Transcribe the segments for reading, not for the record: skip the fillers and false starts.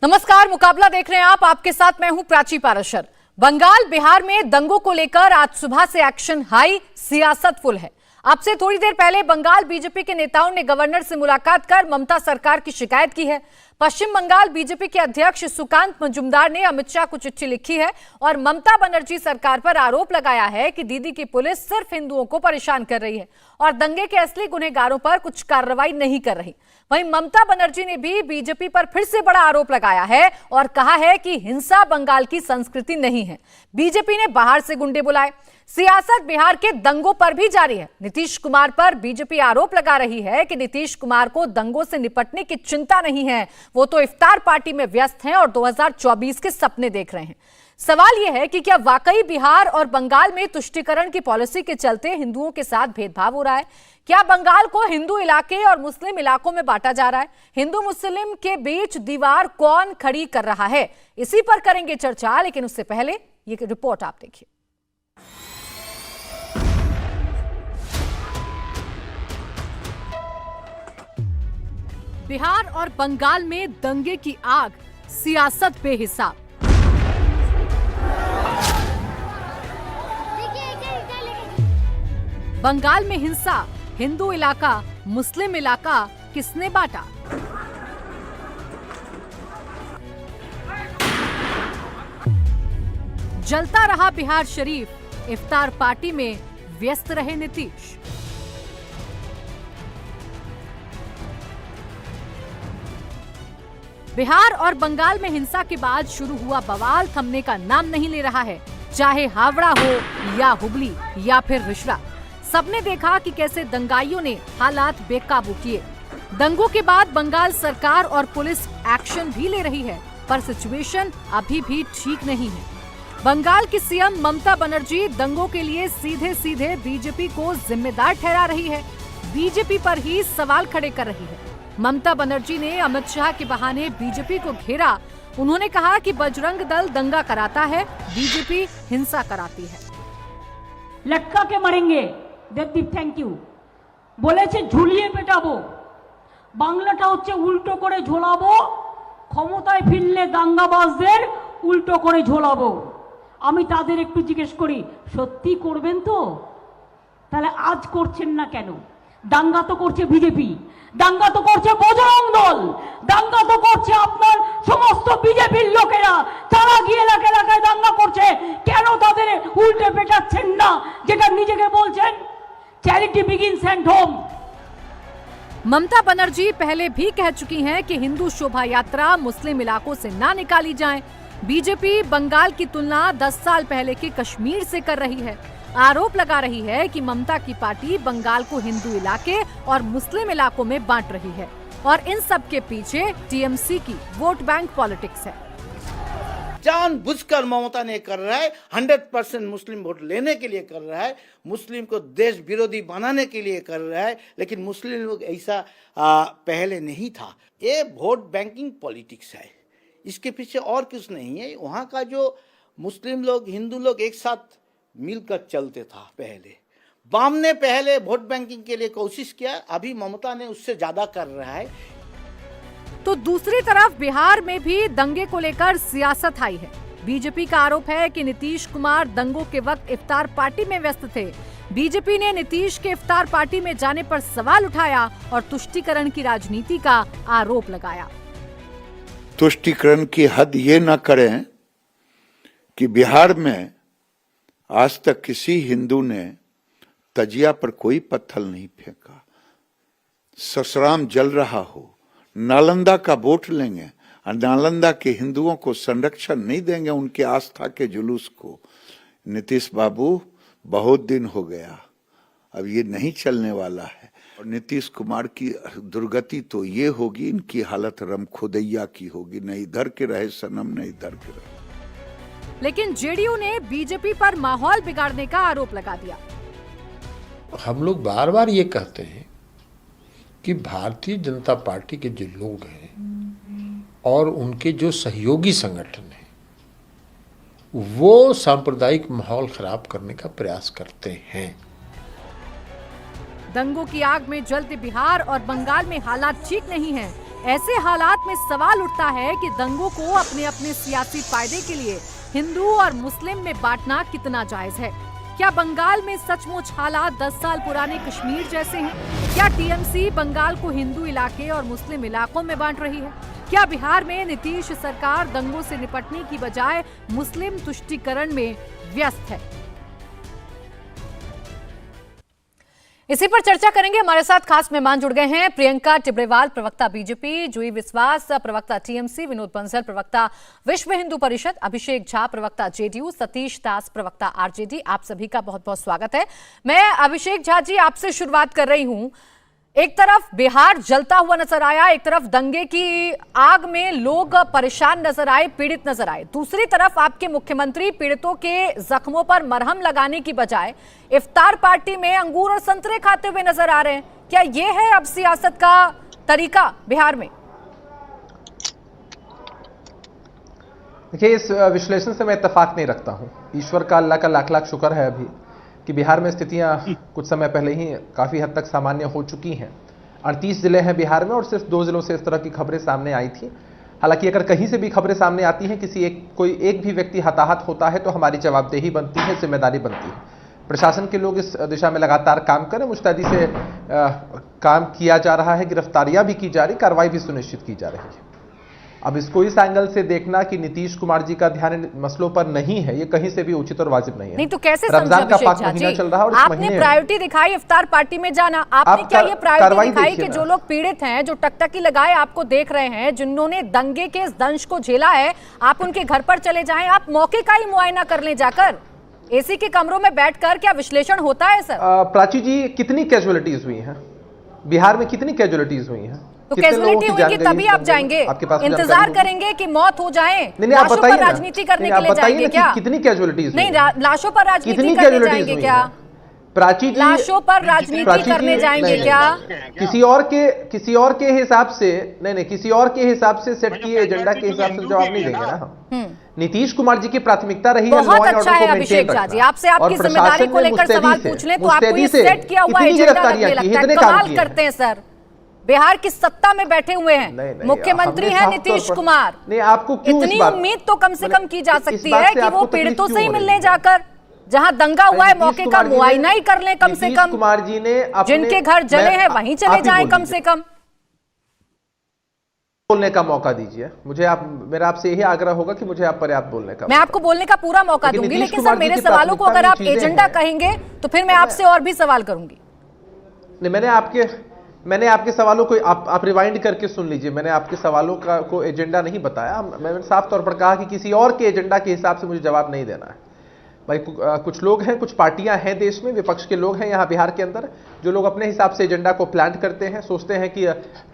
नमस्कार, मुकाबला देख रहे हैं आप। आपके साथ मैं हूं प्राची पाराशर। बंगाल बिहार में दंगों को लेकर आज सुबह से एक्शन हाई, सियासत फुल है। आपसे थोड़ी देर पहले बंगाल बीजेपी के नेताओं ने गवर्नर से मुलाकात कर ममता सरकार की शिकायत की है। पश्चिम बंगाल बीजेपी के अध्यक्ष सुकांत मजूमदार ने अमित शाह को चिट्ठी लिखी है और ममता बनर्जी सरकार पर आरोप लगाया है कि दीदी की पुलिस सिर्फ हिंदुओं को परेशान कर रही है और दंगे के असली गुनहगारों पर कुछ कार्रवाई नहीं कर रही। वहीं ममता बनर्जी ने भी बीजेपी पर फिर से बड़ा आरोप लगाया है और कहा है कि हिंसा बंगाल की संस्कृति नहीं है। बीजेपी ने बाहर से गुंडे बुलाए। सियासत बिहार के दंगों पर भी जारी है। नीतीश कुमार पर बीजेपी आरोप लगा रही है कि नीतीश कुमार को दंगों से निपटने की चिंता नहीं है, वो तो इफ्तार पार्टी में व्यस्त हैं और 2024 के सपने देख रहे हैं। सवाल यह है कि क्या वाकई बिहार और बंगाल में तुष्टीकरण की पॉलिसी के चलते हिंदुओं के साथ भेदभाव हो रहा है? क्या बंगाल को हिंदू इलाके और मुस्लिम इलाकों में बांटा जा रहा है? हिंदू मुस्लिम के बीच दीवार कौन खड़ी कर रहा है? इसी पर करेंगे चर्चा, लेकिन उससे पहले ये रिपोर्ट आप देखिए। बिहार और बंगाल में दंगे की आग, सियासत बेहिसाब। बंगाल में हिंसा, हिंदू इलाका मुस्लिम इलाका किसने बांटा? जलता रहा बिहार शरीफ, इफ्तार पार्टी में व्यस्त रहे नीतीश। बिहार और बंगाल में हिंसा के बाद शुरू हुआ बवाल थमने का नाम नहीं ले रहा है, चाहे हावड़ा हो या हुबली या फिर रिश्रा। सबने देखा कि कैसे दंगाइयों ने हालात बेकाबू किए। दंगों के बाद बंगाल सरकार और पुलिस एक्शन भी ले रही है, पर सिचुएशन अभी भी ठीक नहीं है। बंगाल की सीएम ममता बनर्जी दंगों के लिए सीधे सीधे बीजेपी को जिम्मेदार ठहरा रही है, बीजेपी पर ही सवाल खड़े कर रही है। ममता बनर्जी ने अमित शाह के बहाने बीजेपी को घेरा। उन्होंने कहा कि बजरंग दल दंगा कराता है, बीजेपी हिंसा कराती है। लटका के मरेंगे। देवदीप थैंक यू বলেছে ঝুলিয়ে পেটাবো, বাংলাটা হচ্ছে উল্টো করে ঝোলাবো, ক্ষমতায় ফিরলে দাঙ্গাবাজদের উল্টো করে ঝোলাবো। আমি তাদের একটু জিজ্ঞেস করি, সত্যি করবেন তো? তাহলে আজ করছেন না কেন? দাঙ্গা তো করছে বিজেপি, দাঙ্গা তো করছে বজরং দল, দাঙ্গা তো করছে আপনার সমস্ত বিজেপির লোকেরা। তারা গিয়ে এলাকা এলাকায় দাঙ্গা করছে, কেন তাদের উল্টে পেটাচ্ছেন না? যেটা নিজেকে বলছেন charity begins at home. Mamata Banerjee पहले भी कह चुकी हैं कि हिंदू शोभा यात्रा मुस्लिम इलाकों से ना निकाली जाए। बीजेपी बंगाल की तुलना 10 साल पहले के कश्मीर से कर रही है। आरोप लगा रही है कि ममता की पार्टी बंगाल को हिंदू इलाके और मुस्लिम इलाकों में बांट रही है और इन सब के पीछे टीएमसी की वोट बैंक पॉलिटिक्स है। जानबूझकर ममता ने कर रहा है, 100% मुस्लिम वोट लेने के लिए कर रहा है, मुस्लिम को देश विरोधी बनाने के लिए कर रहा है। लेकिन मुस्लिम लोग ऐसा पहले नहीं था। ये वोट बैंकिंग पॉलिटिक्स है, इसके पीछे और कुछ नहीं है। वहाँ का जो मुस्लिम लोग हिंदू लोग एक साथ मिलकर चलते था। पहले वाम ने पहले वोट बैंकिंग के लिए कोशिश किया, अभी ममता ने उससे ज्यादा कर रहा है। तो दूसरी तरफ बिहार में भी दंगे को लेकर सियासत आई है। बीजेपी का आरोप है कि नीतीश कुमार दंगों के वक्त इफ्तार पार्टी में व्यस्त थे। बीजेपी ने नीतीश के इफ्तार पार्टी में जाने पर सवाल उठाया और तुष्टीकरण की राजनीति का आरोप लगाया। तुष्टीकरण की हद ये न करें कि बिहार में आज तक किसी हिंदू ने तजिया पर कोई पत्थर नहीं फेंका, ससराम जल रहा हो, नालंदा का वोट लेंगे और नालंदा के हिंदुओं को संरक्षण नहीं देंगे, उनके आस्था के जुलूस को। नीतीश बाबू बहुत दिन हो गया, अब ये नहीं चलने वाला है। और नीतीश कुमार की दुर्गति तो ये होगी, इनकी हालत रमखुदैया की होगी, न इधर के रहे सनम न इधर के रहे। लेकिन जेडीयू ने बीजेपी पर माहौल बिगाड़ने का आरोप लगा दिया। हम लोग बार बार ये कहते हैं कि भारतीय जनता पार्टी के जो लोग हैं और उनके जो सहयोगी संगठन हैं, वो सांप्रदायिक माहौल खराब करने का प्रयास करते हैं। दंगों की आग में जलते बिहार और बंगाल में हालात ठीक नहीं हैं। ऐसे हालात में सवाल उठता है कि दंगों को अपने अपने सियासी फायदे के लिए हिंदू और मुस्लिम में बांटना कितना जायज है। क्या बंगाल में सचमुच हालात 10 साल पुराने कश्मीर जैसे हैं? क्या टीएमसी बंगाल को हिंदू इलाके और मुस्लिम इलाकों में बांट रही है? क्या बिहार में नीतीश सरकार दंगों से निपटने की बजाय मुस्लिम तुष्टीकरण में व्यस्त है? इसी पर चर्चा करेंगे। हमारे साथ खास मेहमान जुड़ गए हैं। प्रियंका टिब्रेवाल, प्रवक्ता बीजेपी, जूही विश्वास, प्रवक्ता टीएमसी, विनोद बंसल, प्रवक्ता विश्व हिंदू परिषद, अभिषेक झा, प्रवक्ता जेडीयू, सतीश दास, प्रवक्ता आरजेडी। आप सभी का बहुत बहुत स्वागत है। मैं अभिषेक झा जी आपसे शुरुआत कर रही हूं। एक तरफ बिहार जलता हुआ नजर आया, एक तरफ दंगे की आग में लोग परेशान नजर आए, पीड़ित नजर आए। दूसरी तरफ आपके मुख्यमंत्री पीड़ितों के जख्मों पर मरहम लगाने की बजाय इफ्तार पार्टी में अंगूर और संतरे खाते हुए नजर आ रहे हैं। क्या ये है अब सियासत का तरीका बिहार में? देखिए, इस विश्लेषण से मैं इत्तेफाक नहीं रखता हूं। ईश्वर का, अल्लाह का लाख लाख शुक्र है अभी कि बिहार में स्थितियां कुछ समय पहले ही काफ़ी हद तक सामान्य हो चुकी हैं। 38 जिले हैं बिहार में और सिर्फ 2 जिलों से इस तरह की खबरें सामने आई थी। हालांकि अगर कहीं से भी खबरें सामने आती हैं, कोई एक भी व्यक्ति हताहत होता है तो हमारी जवाबदेही बनती है, जिम्मेदारी बनती है। प्रशासन के लोग इस दिशा में लगातार काम करें, मुस्तैदी से काम किया जा रहा है, गिरफ्तारियां भी की जा रही, कार्रवाई भी सुनिश्चित की जा रही है। अब इसको इस एंगल से देखना कि नीतीश कुमार जी का ध्यान इन मसलों पर नहीं है, ये कहीं से भी उचित और वाजिब नहीं है। नहीं तो कैसे रमजान का पाक महीना चल रहा है और आपने प्रायोरिटी दिखाई इफ्तार पार्टी में जाना। आपने क्या ये प्रायोरिटी दिखाई कि जो लोग पीड़ित हैं, जो टकटकी लगाए आपको देख रहे हैं, जिन्होंने दंगे के इस दंश को झेला है, आप उनके घर पर चले जाएं, आप मौके का ही मुआयना कर लें जाकर, एसी के कमरों में बैठकर? क्या विश्लेषण होता है सर? प्राची जी, कितनी कैजुअलिटीज हुई हैं बिहार में? कितनी कैजुअलिटीज हुई हैं? तो कैजुअलिटी होगी तभी आप जाएंगे? इंतजार करेंगे कि मौत हो जाए? लाशों पर राजनीति करने के लिए जाएंगे क्या? कितनी कैजुअलिटीज? नहीं, लाशों पर राजनीति करने जाएंगे क्या? प्राची जी, लाशों पर राजनीति करने जाएंगे क्या? किसी और के हिसाब से नहीं, किसी और के हिसाब से सेट किए एजेंडा के हिसाब से जवाब नहीं देंगे ना हम। नीतीश कुमार जी की प्राथमिकता रही है बहुत अच्छा है अभिषेक झा जी, आपसे आपकी जिम्मेदारी को लेकर सवाल पूछ लें तो आपको ये सेट किया हुआ एजेंडा लगने लगता है। कमाल करते हैं सर, बिहार की सत्ता में बैठे हुए हैं, मुख्यमंत्री हैं नीतीश कुमार। नहीं, आपको क्यों इतनी उम्मीद तो कम से कम की जा सकती है कि वो पीड़ितों से ही मिलने जाकर, जहां दंगा हुआ है, मौके का मुआयना ही कर लें कम से कम। कुमार जी ने जिनके घर जले हैं वहीं चले जाएं कम से कम। बोलने का मौका दीजिए मुझे। मेरा आपसे यही आग्रह होगा कि मुझे आप पर्याप्त बोलने का। मैं आपको बोलने का पूरा मौका दूंगी, लेकिन सर मेरे सवालों को अगर आप एजेंडा कहेंगे तो फिर मैं आपसे और भी सवाल करूंगी। नहीं, मैंने आपके सवालों को आप रिवाइंड करके सुन लीजिए। मैंने आपके सवालों को एजेंडा नहीं बताया। मैंने साफ तौर पर कहा कि किसी और के एजेंडा के हिसाब से मुझे जवाब नहीं देना है। भाई, कुछ लोग हैं, कुछ पार्टियां हैं देश में, विपक्ष के लोग हैं यहाँ बिहार के अंदर, जो लोग अपने हिसाब से एजेंडा को प्लान करते हैं, सोचते हैं कि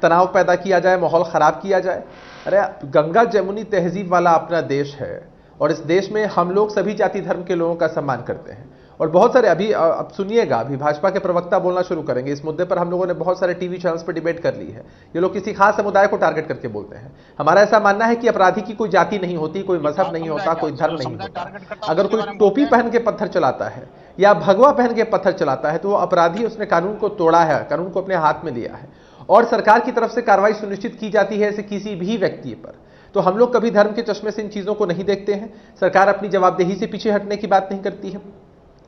तनाव पैदा किया जाए, माहौल खराब किया जाए। अरे, गंगा जमुनी तहजीब वाला अपना देश है और इस देश में हम लोग सभी जाति धर्म के लोगों का सम्मान करते हैं। और बहुत सारे अब सुनिएगा, अभी भाजपा के प्रवक्ता बोलना शुरू करेंगे इस मुद्दे पर। हम लोगों ने बहुत सारे टीवी चैनल्स पर डिबेट कर ली है। ये लोग किसी खास समुदाय को टारगेट करके बोलते हैं। हमारा ऐसा मानना है कि अपराधी की कोई जाति नहीं होती, कोई मजहब नहीं होता, कोई धर्म नहीं होता। अगर कोई टोपी पहन के पत्थर चलाता है या भगवा पहन के पत्थर चलाता है तो वो अपराधी, उसने कानून को तोड़ा है, कानून को अपने हाथ में लिया है और सरकार की तरफ से कार्रवाई सुनिश्चित की जाती है ऐसे किसी भी व्यक्ति पर। तो हम लोग कभी धर्म के चश्मे से इन चीजों को नहीं देखते हैं। सरकार अपनी जवाबदेही से पीछे हटने की बात नहीं करती है।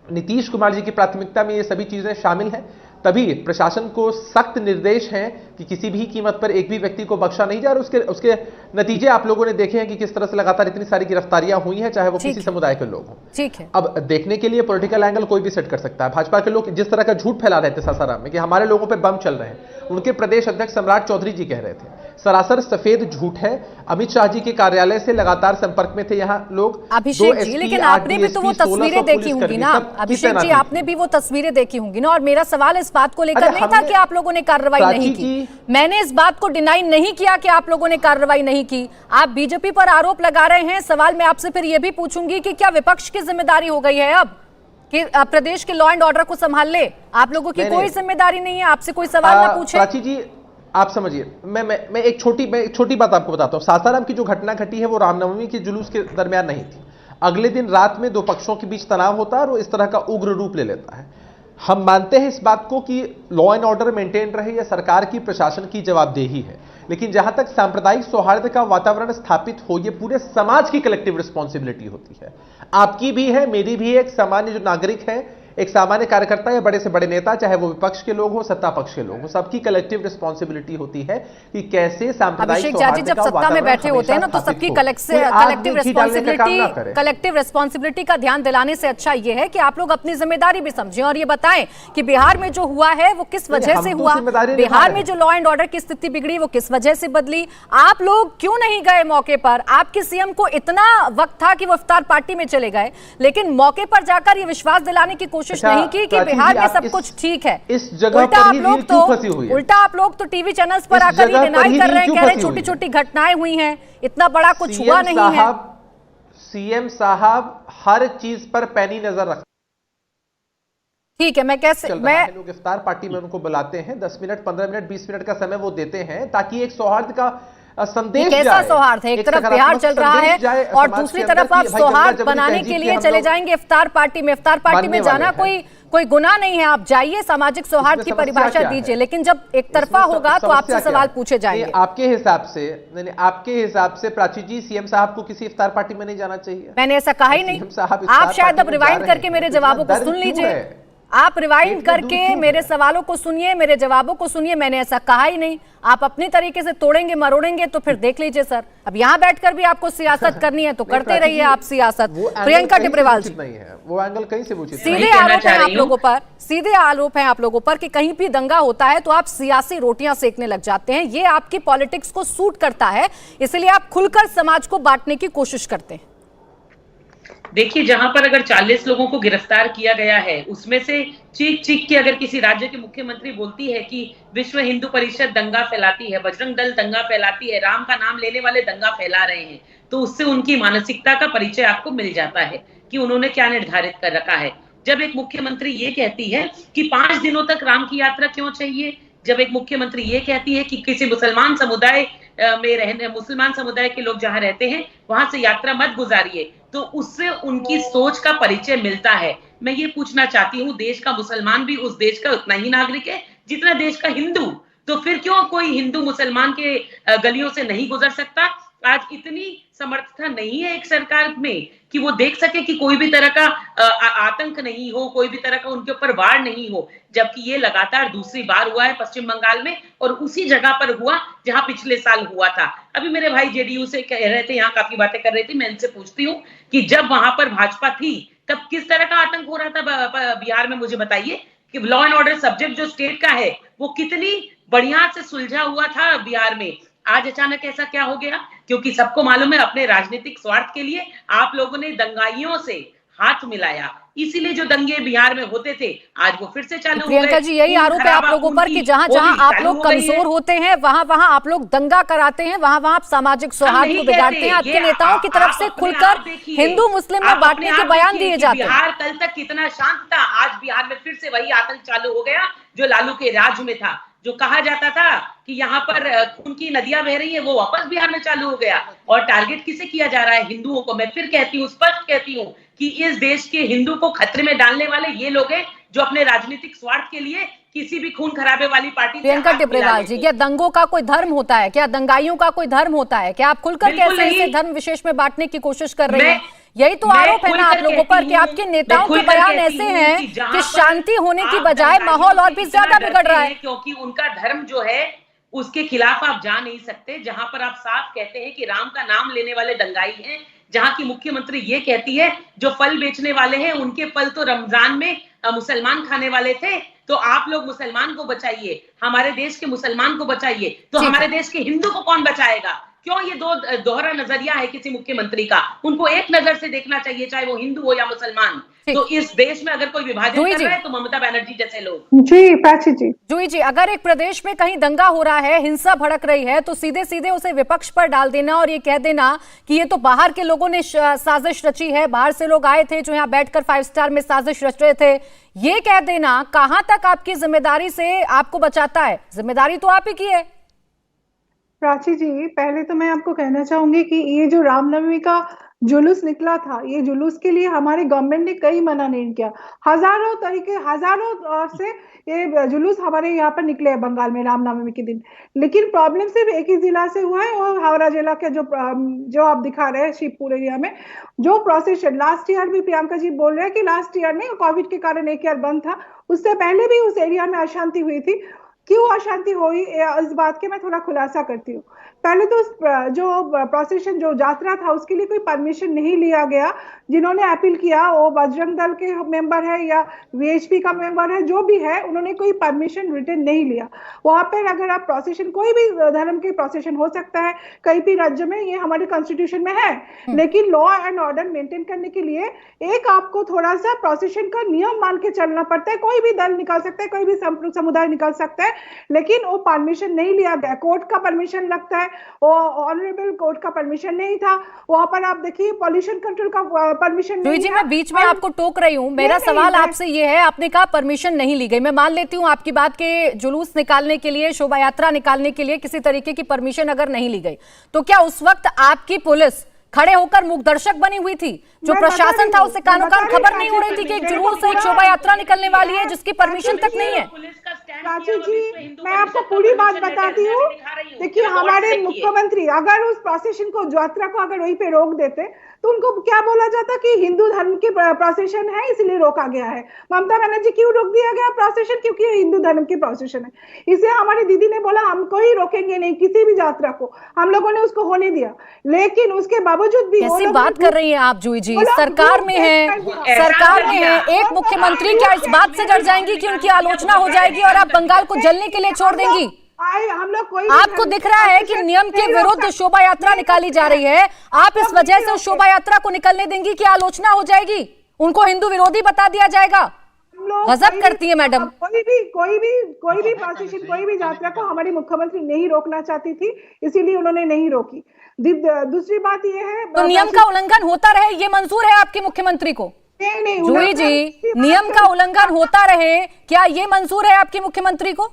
नीतीश कुमार जी की प्राथमिकता में ये सभी चीजें शामिल हैं, तभी प्रशासन को सख्त निर्देश हैं कि किसी भी कीमत पर एक भी व्यक्ति को बख्शा नहीं जा रहा। उसके नतीजे आप लोगों ने देखे हैं कि किस तरह से लगातार इतनी सारी गिरफ्तारियां हुई हैं, चाहे वो किसी समुदाय के लोग हों। ठीक है। अब देखने के लिए पॉलिटिकल एंगल कोई भी सेट कर सकता है। भाजपा के लोग जिस तरह का झूठ फैला रहे थे सासाराम में कि हमारे लोगों पर बम चल रहे हैं, उनके प्रदेश अध्यक्ष सम्राट चौधरी जी कह रहे थे, सरासर सफेद झूठ है। अमित शाह जी के कार्यालय से लगातार संपर्क में थे यहाँ लोग। अभिषेक जी, लेकिन आपने भी तो वो तस्वीरें देखी होंगी ना अभिषेक जी, आपने भी वो तस्वीरें देखी होंगी ना। और मेरा सवाल इस बात को लेकर नहीं था कि आप लोगों ने कार्रवाई नहीं की। मैंने इस बात को डिनाई नहीं किया कि आप लोगों ने कार्रवाई नहीं की। आप बीजेपी पर आरोप लगा रहे हैं। सवाल मैं आपसे फिर यह भी पूछूंगी कि क्या विपक्ष की जिम्मेदारी हो गई है अब कि प्रदेश के लॉ एंड ऑर्डर को संभाल ले? आप लोगों की कोई जिम्मेदारी नहीं है, आपसे कोई सवाल ना पूछे? प्राची जी, आप समझिए, मैं एक छोटी बात आपको बताता हूं। सासाराम की जो घटना घटी है वो रामनवमी के जुलूस के दरमियान नहीं थी। अगले दिन रात में दो पक्षों के बीच तनाव होता है और वो इस तरह का उग्र रूप ले लेता है। हम मानते हैं इस बात को कि लॉ एंड ऑर्डर मेंटेन रहे या सरकार की प्रशासन की जवाबदेही है, लेकिन जहां तक सांप्रदायिक सौहार्द का वातावरण स्थापित हो, यह पूरे समाज की कलेक्टिव रिस्पॉन्सिबिलिटी होती है। आपकी भी है, मेरी भी है, एक सामान्य जो नागरिक है, एक सामान्य कार्यकर्ता या बड़े से बड़े नेता, चाहे वो विपक्ष के लोग हो, सत्ता पक्ष के लोग हो, सबकी कलेक्टिव रिस्पॉन्सिबिलिटी होती है कि कैसे सांप्रदायिक अभिषेक झा जी जब सत्ता में बैठे होते हैं ना, तो सबकी कलेक्टिव रिस्पॉन्सिबिलिटी का ध्यान दिलाने से अच्छा ये है कि आप लोग अपनी जिम्मेदारी भी समझें और ये बताएं कि बिहार में जो हुआ है वो किस वजह से हुआ, बिहार में जो लॉ एंड ऑर्डर की स्थिति बिगड़ी वो किस वजह से बदली, आप लोग क्यों नहीं गए मौके पर। आपके सीएम को इतना वक्त था कि वो इफ्तार पार्टी में चले गए, लेकिन मौके पर जाकर ये विश्वास दिलाने की कोशिश नहीं की कि बिहार में सब कुछ ठीक है। इस जगह पर ही रील क्यों फंसी हुई है? उल्टा आप लोग तो टीवी चैनल्स पर आकर ये डिनाई कर रहे हैं, कह रहे हैं छोटी छोटी घटनाएं हुई हैं, इतना बड़ा कुछ हुआ नहीं है। सीएम साहब हर चीज पर पैनी नजर रख, ठीक है, मैं लोग इफ्तार पार्टी में उनको बुलाते हैं, 10 मिनट 15 मिनट 20 मिनट का समय वो देते हैं ताकि एक सौहार्द का संदेश जाए। कैसा सौहार्द है? एक तरफ बिहार चल रहा है और दूसरी तरफ आप सौहार्द बनाने के लिए चले जाएंगे इफ्तार पार्टी में। इफ्तार पार्टी में जाना कोई गुनाह नहीं है, आप जाइए, सामाजिक सौहार्द की परिभाषा दीजिए, लेकिन जब एक तरफा होगा तो आपसे सवाल पूछे जाएंगे। आपके हिसाब से आपके हिसाब से प्राची जी, सीएम साहब को किसी इफ्तार पार्टी में नहीं जाना चाहिए? मैंने ऐसा कहा ही नहीं। आप शायद अब रिवाइंड करके मेरे जवाबों को सुन लीजिए, आप रिवाइंड करके मेरे सवालों को सुनिए, मेरे जवाबों को सुनिए, मैंने ऐसा कहा ही नहीं। आप अपनी तरीके से तोड़ेंगे मरोड़ेंगे तो फिर देख लीजिए सर, अब यहाँ बैठकर भी आपको सियासत करनी है तो करते रहिए आप सियासत। प्रियंका टिब्रेवाल जी, नहीं है वो एंगल कहीं से पूछिए, सीधे आरोप है आप लोगों पर, सीधे आरोप है आप लोगों पर कि कहीं भी दंगा होता है तो आप सियासी रोटियां सेकने लग जाते हैं। ये आपकी पॉलिटिक्स को सूट करता है, इसलिए आप खुलकर समाज को बांटने की कोशिश करते हैं। देखिए, जहां पर अगर 40 लोगों को गिरफ्तार किया गया है, उसमें से चीख चीख के अगर किसी राज्य के मुख्यमंत्री बोलती है कि विश्व हिंदू परिषद दंगा फैलाती है, बजरंग दल दंगा फैलाती है, राम का नाम लेने वाले दंगा फैला रहे हैं, तो उससे उनकी मानसिकता का परिचय आपको मिल जाता है कि उन्होंने क्या निर्धारित कर रखा है। जब एक मुख्यमंत्री ये कहती है कि 5 दिनों तक राम की यात्रा क्यों चाहिए, जब एक मुख्यमंत्री ये कहती है कि किसी मुसलमान समुदाय के लोग जहां रहते हैं वहां से यात्रा मत गुजारिए, तो उससे उनकी सोच का परिचय मिलता है। मैं ये पूछना चाहती हूँ, देश का मुसलमान भी उस देश का उतना ही नागरिक है जितना देश का हिंदू, तो फिर क्यों कोई हिंदू मुसलमान के गलियों से नहीं गुजर सकता? आज इतनी समर्थता नहीं है एक सरकार में कि वो देख सके कि कोई भी तरह का आतंक नहीं हो, कोई भी तरह का उनके ऊपर वार नहीं हो, जबकि ये लगातार दूसरी बार हुआ है पश्चिम बंगाल में, और उसी जगह पर हुआ जहां पिछले साल हुआ था। अभी मेरे भाई जेडीयू से कह रहे थे, यहाँ काफी बातें कर रहे थे, मैं इनसे पूछती हूँ कि जब वहां पर भाजपा थी तब किस तरह का आतंक हो रहा था बिहार में? मुझे बताइए कि लॉ एंड ऑर्डर सब्जेक्ट जो स्टेट का है वो कितनी बढ़िया से सुलझा हुआ था बिहार में। आज अचानक ऐसा क्या हो गया? क्योंकि सबको मालूम है अपने राजनीतिक स्वार्थ के लिए आप लोगों ने दंगाइयों से हाथ मिलाया, इसीलिए जो दंगे बिहार में होते थे आज वो फिर से चालू हो गए। प्रियंका जी, यही आरोप है आप लोगों पर कि जहां जहां आप लोग कमजोर होते हैं वहां वहां आप लोग दंगा कराते हैं, वहां वहां आप सामाजिक सौहार्द को बिगाड़ते हैं। आपके नेताओं की तरफ से खुलकर हिंदू मुस्लिम में बांटने के बयान दिए जाते हैं। बिहार कल तक कितना शांत था, आज बिहार में फिर से वही आतंक चालू हो गया जो लालू के राज में था। जो कहा जाता था कि यहाँ पर खून की नदियां बह रही है, वो वापस बिहार में चालू हो गया। और टारगेट किसे किया जा रहा है? हिंदुओं को। मैं फिर कहती हूँ, स्पष्ट कहती हूँ कि इस देश के हिंदू को खतरे में डालने वाले ये लोग हैं जो अपने राजनीतिक स्वार्थ के लिए किसी भी खून खराबे वाली पार्टी। प्रियंका टिब्रेवाल जी, क्या दंगों का कोई धर्म होता है? क्या दंगाइयों का कोई धर्म होता है? क्या आप खुलकर कैसे इसे धर्म विशेष में बांटने की कोशिश कर रहे हैं? यही तो आरोप है ना आप लोगों पर कि आपके नेताओं के बयान ऐसे हैं कि शांति होने की बजाय माहौल और भी ज्यादा बिगड़ रहा है। क्योंकि उनका धर्म जो है उसके खिलाफ आप जा नहीं सकते। जहां पर आप साफ कहते हैं कि राम का नाम लेने वाले दंगाई हैं, जहां की मुख्यमंत्री ये कहती है जो फल बेचने वाले हैं उनके फल तो रमजान में मुसलमान खाने वाले थे, तो आप लोग मुसलमान को बचाइए, हमारे देश के मुसलमान को बचाइए, तो हमारे देश के हिंदू को कौन बचाएगा? क्यों ये दोहरा नजरिया है किसी मुख्यमंत्री का? उनको एक नजर से देखना चाहिए, चाहे वो हिंदू हो या मुसलमान। तो इस देश में अगर कोई विभाजन कर रहा है तो ममता बनर्जी जैसे लोग। जी प्राची जी, जूही जी, अगर एक प्रदेश में कहीं दंगा हो रहा है, हिंसा भड़क रही है, तो सीधे सीधे उसे विपक्ष पर डाल देना और ये कह देना कि ये तो बाहर के लोगों ने साजिश रची है, बाहर से लोग आए थे जो यहाँ बैठकर 5 स्टार में साजिश रच रहे थे, ये कह देना कहां तक आपकी जिम्मेदारी से आपको बचाता है? जिम्मेदारी तो आप ही की है। प्राची जी, पहले तो मैं आपको कहना चाहूंगी कि ये जो रामनवमी का जुलूस निकला था, ये जुलूस के लिए हमारी गवर्नमेंट ने कई मना नहीं किया। हजारों तरीके, हजारों से ये जुलूस हमारे यहाँ पर निकले हैं बंगाल में रामनवमी के दिन। लेकिन प्रॉब्लम सिर्फ एक ही जिला से हुआ है, और हावड़ा जिला के जो आप दिखा रहे हैं शिवपुर एरिया में जो प्रोसेशन लास्ट ईयर भी प्रियंका जी बोल रहे हैं कि लास्ट ईयर नहीं, कोविड के कारण एक ईयर बंद था, उससे पहले भी उस एरिया में अशांति हुई थी। क्यों अशांति हुई इस बात के मैं थोड़ा खुलासा करती हूँ। पहले तो जो प्रोसेशन जो यात्रा था उसके लिए कोई परमिशन नहीं लिया गया। जिन्होंने अपील किया वो बजरंग दल के मेंबर है या वीएचपी का मेंबर है, जो भी है, उन्होंने कोई परमिशन रिटर्न नहीं लिया। वहां पर अगर आप प्रोसेशन, कोई भी धर्म के प्रोसेशन हो सकता है कई भी राज्य में, ये हमारे कॉन्स्टिट्यूशन में है, लेकिन लॉ एंड ऑर्डर मेंटेन करने के लिए एक आपको थोड़ा सा प्रोसेशन का नियम मान के चलना पड़ता है। कोई भी दल निकाल सकता है, कोई भी समुदाय निकाल सकता है, लेकिन वो परमिशन नहीं लिया गया। कोर्ट का परमिशन लगता है, वो ऑनरेबल कोर्ट का परमिशन नहीं था। वहां पर आप देखिए पॉल्यूशन कंट्रोल का परमिशन नहीं जी, मैं बीच में आपको टोक रही हूँ। मेरा सवाल आपसे ये है, आपने कहा परमिशन नहीं ली गई। मैं मान लेती हूँ आपकी बात के जुलूस निकालने के लिए, शोभा यात्रा निकालने के लिए किसी तरीके की परमिशन अगर नहीं ली गई, तो क्या उस वक्त आपकी पुलिस खड़े होकर मूक दर्शक बनी हुई थी? जो प्रशासन था उससे कानो कान खबर नहीं हो रही थी कि एक जुलूस, एक शोभा यात्रा निकलने वाली है जिसकी परमिशन तक नहीं है? प्राची जी, मैं आपको पूरी बात बताती हूँ। देखिए, हमारे मुख्यमंत्री अगर उस प्रोसेशन को, यात्रा को अगर वहीं पे रोक देते तो उनको क्या बोला जाता कि हिंदू धर्म की प्रोसेशन है इसलिए रोका गया है। ममता बनर्जी क्यों रोक दिया गया प्रोसेशन? क्योंकि ये हिंदू धर्म की प्रोसेशन है। इसे हमारी दीदी ने बोला हमको ही रोकेंगे नहीं किसी भी यात्रा को, हम लोगों ने उसको होने दिया। लेकिन उसके बावजूद भी कैसी बात कर रही हैं आप जूही जी? सरकार में है, सरकार में है एक मुख्यमंत्री, क्या इस बात से डर जाएंगी कि उनकी आलोचना हो जाएगी और आप बंगाल को जलने के लिए छोड़ देंगी? हम लोग कोई आपको दिख रहा है कि नियम के विरुद्ध शोभा यात्रा निकाली जा रही है, आप इस वजह से उस शोभा यात्रा को निकलने देंगी कि आलोचना हो जाएगी, उनको हिंदू विरोधी बता दिया जाएगा? गजब करती है मैडम। कोई भी प्रोसेशन, कोई भी यात्रा को हमारी मुख्यमंत्री नहीं रोकना चाहती थी, इसीलिए उन्होंने नहीं रोकी। दूसरी बात ये है, तो नियम का उल्लंघन होता रहे ये मंजूर है आपके मुख्यमंत्री को? नहीं, जूही जी, नियम का उल्लंघन होता रहे, क्या ये मंजूर है आपके मुख्यमंत्री को?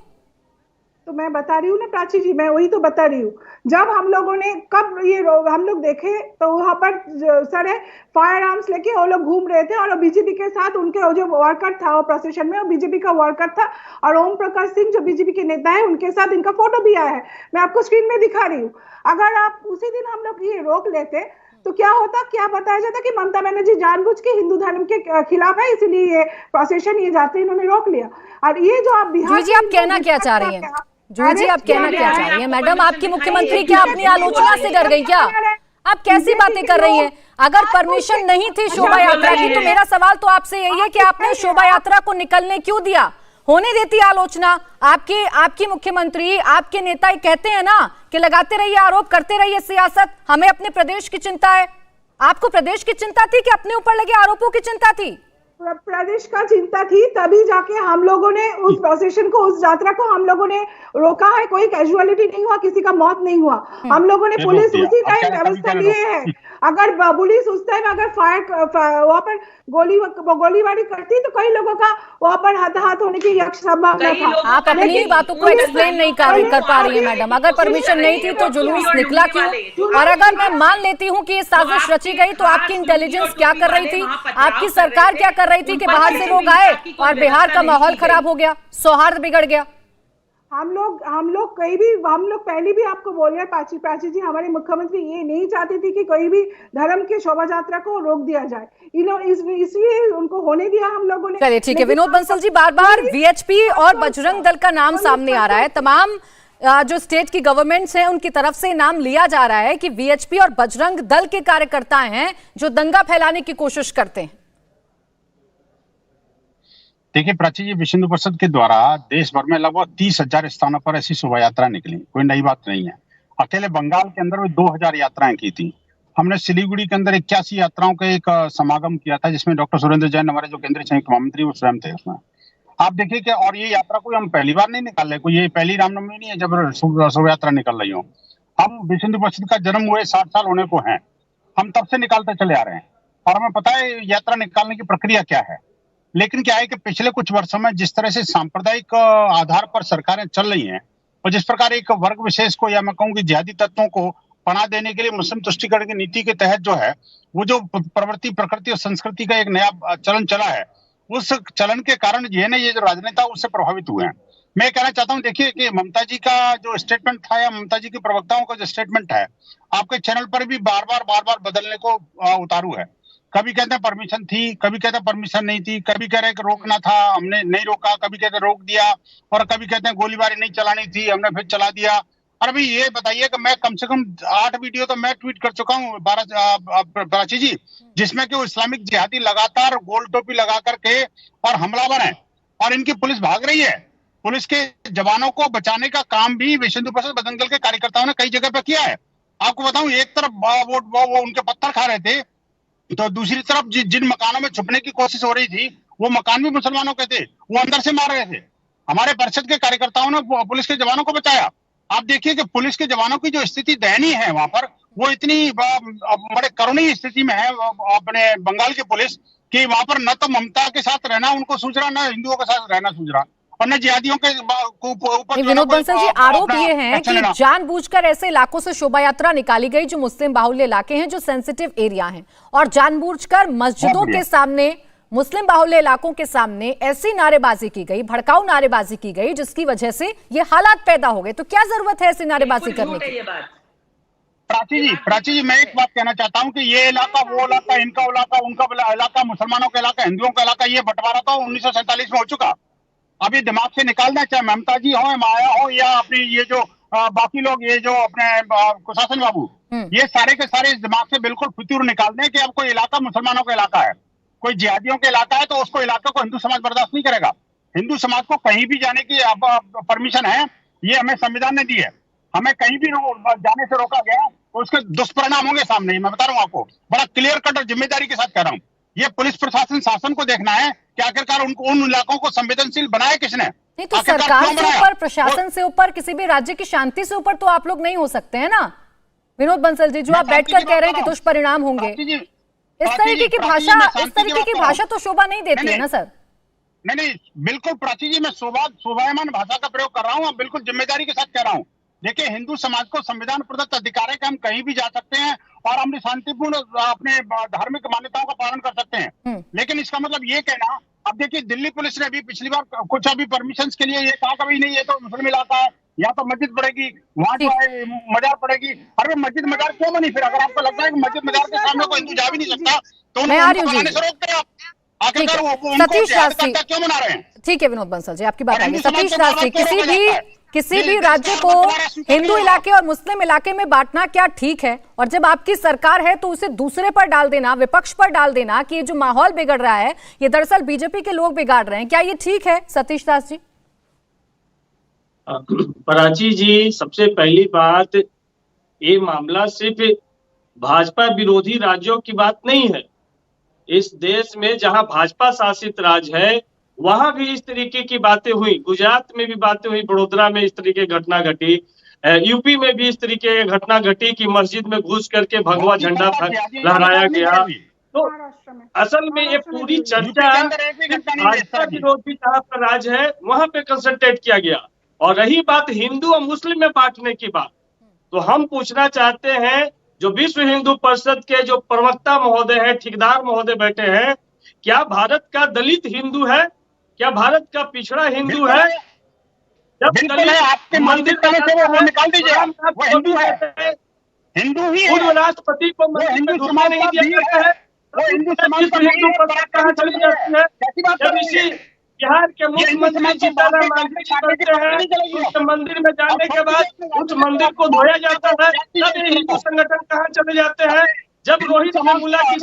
तो मैं बता रही हूँ ना प्राची जी, मैं वही तो बता रही हूँ। जब हम लोगों ने, कब ये हम लोग देखे तो वहां पर सर है फायर आर्म्स लेके वो लोग घूम रहे थे, और बीजेपी के साथ उनके जो वर्कर था वो प्रोसेशन में, वो बीजेपी का वर्कर था, और ओम प्रकाश सिंह जो बीजेपी के नेता है उनके साथ इनका फोटो भी आया है, मैं आपको स्क्रीन में दिखा रही हूँ। अगर आप उसी दिन हम लोग ये रोक लेते तो क्या होता? क्या बताया जाता कि ममता बनर्जी जानबूझ के हिंदू धर्म के खिलाफ है, इसलिए ये प्रोसेशन, ये यात्रा इन्होंने रोक लिया। और ये जो आप बिहार, जी आप कहना क्या चाह रही हैं? जूही जी आप कहना क्या चाह रही हैं? मैडम, आपकी मुख्यमंत्री क्या अपनी आलोचना से डर गई क्या? आप कैसी बातें कर रही हैं? अगर परमिशन नहीं थी शोभा यात्रा की, तो मेरा सवाल तो आपसे यही है कि आपने शोभा यात्रा को निकलने क्यों दिया? होने देती आलोचना। आपकी मुख्यमंत्री, आपके नेता कहते हैं ना कि लगाते रहिए आरोप, करते रहिए सियासत, हमें अपने प्रदेश की चिंता है। आपको प्रदेश की चिंता थी कि अपने ऊपर लगे आरोपों की चिंता थी? प्रदेश का चिंता थी, तभी जाके हम लोगों ने उस प्रोसेशन को, उस यात्रा को हम लोगों ने रोका है। कोई कैजुअलिटी नहीं हुआ, किसी का मौत नहीं हुआ। हम लोगों ने पुलिस उसी टाइम व्यवस्था लिए है। अगर पुलिस उस टाइम अगर वहां पर गोलीबारी करती तो कई लोगों का वहां पर हताहत होने की संभावना था। आप अपनी बातों को एक्सप्लेन नहीं कर पा रही है मैडम। अगर परमिशन नहीं थी तो जुलूस निकला क्यों? और अगर मैं मान लेती हूँ कि ये साजिश रची गई, तो आपकी इंटेलिजेंस क्या कर रही थी? आपकी सरकार क्या कर रही थी कि बाहर से लोग आए और बिहार का माहौल खराब हो गया, सौहार्द बिगड़ गया? हम लोग पहले भी आपको बोल रहे हैं प्राची जी, हमारे मुख्यमंत्री ये नहीं चाहती थी कि कोई भी धर्म के शोभा यात्रा को रोक दिया जाए, इसलिए उनको होने दिया हम लोगों ने। चलिए ठीक है। विनोद बंसल जी, बार बार वीएचपी और बजरंग दल का नाम सामने आ रहा है। तमाम जो स्टेट की गवर्नमेंट्स हैं उनकी तरफ से नाम लिया जा रहा है कि वीएचपी और बजरंग दल के कार्यकर्ता हैं जो दंगा फैलाने की कोशिश करते हैं। देखिए प्राची जी, विश्व हिंदू परिषद के द्वारा देश भर में लगभग 30,000 स्थानों पर ऐसी शोभा यात्रा निकली, कोई नई बात नहीं है। अकेले बंगाल के अंदर भी 2,000 यात्राएं की थी। हमने सिलीगुड़ी के अंदर 81 यात्राओं का एक समागम किया था, जिसमें डॉक्टर सुरेंद्र जैन हमारे जो केंद्रीय संयुक्त महामंत्री वो स्वयं थे उसमें। आप देखिए कि, और ये यात्रा कोई हम पहली बार नहीं निकाल रहे, कोई ये पहली रामनवमी नहीं है जब शोभा यात्रा निकल रही हो। हम विश्व हिंदू परिषद का जन्म हुए 60 साल होने को है, हम तब से निकालते चले आ रहे हैं और हमें पता है यात्रा निकालने की प्रक्रिया क्या है। लेकिन क्या है कि पिछले कुछ वर्षों में जिस तरह से सांप्रदायिक आधार पर सरकारें चल रही हैं और जिस प्रकार एक वर्ग विशेष को, या मैं कहूँ कि जिहादी तत्वों को पनाह देने के लिए मुस्लिम तुष्टिकरण की नीति के तहत जो है वो जो प्रवृत्ति, प्रकृति और संस्कृति का एक नया चलन चला है, उस चलन के कारण ये जो राजनेता उससे प्रभावित हुए हैं। मैं कहना चाहता हूं, देखिए कि ममता जी का जो स्टेटमेंट था या ममता जी के प्रवक्ताओं का जो स्टेटमेंट है, आपके चैनल पर भी बार बार बदलने को उतारू है। कभी कहते हैं परमिशन थी, कभी कहते हैं परमिशन नहीं थी, कभी कह रहे हैं कि रोकना था, हमने नहीं रोका, कभी कहते हैं रोक दिया, और कभी कहते हैं गोलीबारी नहीं चलानी थी, हमने फिर चला दिया। और अभी ये बताइए कि मैं कम से कम 8 वीडियो तो मैं ट्वीट कर चुका हूँ प्राची जी, जिसमें कि वो इस्लामिक जिहादी लगातार गोल टोपी लगा करके और हमलावर हैं, और इनकी पुलिस भाग रही है। पुलिस के जवानों को बचाने का काम भी विश्व हिंदू परिषद बजरंग दल के कार्यकर्ताओं ने कई जगह पे किया है। आपको बताऊं, एक तरफ वो उनके पत्थर खा रहे थे, तो दूसरी तरफ जिन मकानों में छुपने की कोशिश हो रही थी, वो मकान भी मुसलमानों के थे, वो अंदर से मार रहे थे। हमारे परिषद के कार्यकर्ताओं ने पुलिस के जवानों को बचाया। आप देखिए कि पुलिस के जवानों की जो स्थिति दयनीय है वहां पर, वो इतनी बड़े करुणीय स्थिति में है अपने बंगाल की पुलिस, कि वहां पर न तो ममता के साथ रहना उनको सूझ रहा, न हिंदुओं के साथ रहना सूझ रहा, और न जिहादियों के ऊपर। विनोद बंसल जी, आरोप ये है कि जानबूझकर ऐसे इलाकों से शोभा यात्रा निकाली गई जो मुस्लिम बाहुल्य इलाके हैं, जो सेंसिटिव एरिया हैं, और जानबूझकर मस्जिदों के सामने, मुस्लिम बाहुल्य इलाकों के सामने ऐसी नारेबाजी की गई, भड़काऊ नारेबाजी की गई, जिसकी वजह से ये हालात पैदा हो गए। तो क्या जरूरत है ऐसी नारेबाजी करने की? प्राची जी, मैं एक बात कहना चाहता हूं कि ये इलाका, वो इलाका, इनका इलाका, उनका इलाका, मुसलमानों का इलाका, हिंदुओं का इलाका, ये बंटवारा तो 1947 में हो चुका। अभी दिमाग से निकालना, चाहे ममता जी हो, माया हो, या अपनी ये जो बाकी लोग, ये जो अपने कुशासन बाबू, ये सारे के सारे इस दिमाग से बिल्कुल फितूर निकाल दें कि अब कोई इलाका मुसलमानों का इलाका है, कोई जिहादियों का इलाका है, तो उसको इलाके को हिंदू समाज बर्दाश्त नहीं करेगा। हिंदू समाज को कहीं भी जाने की परमिशन है, ये हमें संविधान ने दी है। हमें कहीं भी जाने से रोका गया तो उसके दुष्परिणाम होंगे सामने। मैं बता रहा हूँ आपको, बड़ा क्लियर कट और जिम्मेदारी के साथ कह रहा हूँ। ये पुलिस प्रशासन, शासन को देखना है कि आखिरकार उनको, उन इलाकों को संवेदनशील बनाया किसने? नहीं तो सरकार से ऊपर, प्रशासन से ऊपर, किसी भी राज्य की शांति से ऊपर तो आप लोग नहीं हो सकते हैं ना विनोद बंसल जी, जो आप बैठकर कह रहे हैं कि दुष्परिणाम होंगे। इस तरीके की भाषा तो शोभा नहीं देती है ना सर। नहीं, बिल्कुल प्राची जी, मैं शोभायमान भाषा का प्रयोग कर रहा हूँ, बिल्कुल जिम्मेदारी के साथ कह रहा हूँ। देखिए, हिंदू समाज को संविधान प्रदत्त अधिकार है कि हम कहीं भी जा सकते हैं और हम शांतिपूर्ण अपने धार्मिक मान्यताओं का पालन कर सकते हैं। लेकिन इसका मतलब ये कहना, अब देखिए दिल्ली पुलिस ने भी पिछली बार कुछ अभी परमिशन के लिए ये कहा कभी नहीं, ये तो मुस्लिम इलाका है, या तो मस्जिद पड़ेगी, वहां जो है मजार पड़ेगी। अरे मस्जिद मजार क्यों बनी फिर? अगर आपको लगता है कि मस्जिद मजार के सामने कोई हिंदू जा भी नहीं सकता, तो उनको बनाने से रोकते हैं आप। आखिरकार वो जिहाद क्यों मना रहे हैं? ठीक है विनोद बंसल जी, आपकी बात है। सतीश राशि, किसी भी राज्य को हिंदू इलाके और मुस्लिम इलाके में बांटना क्या ठीक है? और जब आपकी सरकार है तो उसे दूसरे पर डाल देना, विपक्ष पर डाल देना कि ये जो माहौल बिगड़ रहा है ये दरअसल बीजेपी के लोग बिगाड़ रहे हैं, क्या ये ठीक है सतीश दास जी? प्राची जी, सबसे पहली बात, ये मामला सिर्फ भाजपा विरोधी राज्यों की बात नहीं है। इस देश में जहां भाजपा शासित राज्य है वहां भी इस तरीके की बातें हुई, गुजरात में भी बातें हुई, बड़ोदरा में इस तरीके की घटना घटी, यूपी में भी इस तरीके की घटना घटी कि मस्जिद में घुस करके भगवा झंडा लहराया गया। तो असल में ये पूरी चर्चा भाजपा विरोधी जहां पर राज है वहां पे कंसंट्रेट किया गया। और रही बात हिंदू और मुस्लिम में बांटने की बात, तो हम पूछना चाहते हैं, जो विश्व हिंदू परिषद के जो प्रवक्ता महोदय हैं, ठेकेदार महोदय बैठे हैं, क्या भारत का दलित हिंदू है? क्या भारत का पिछड़ा हिंदू है? जब आपके मंदिर वो निकाल दीजिए, वो हिंदू है, हिंदू ही है। राष्ट्रपति को हिंदू समाज नहीं दिया जाता है, वो हिंदू समाज हिंदू पर कहाँ चली जाती है? जब इसी बिहार के मुख्यमंत्री जीतनराम मांझी करते हैं, उस मंदिर में जाने के बाद उस मंदिर को धोया जाता है, तब ये हिंदू संगठन कहाँ चले जाते हैं? जब रोहित वेमुला की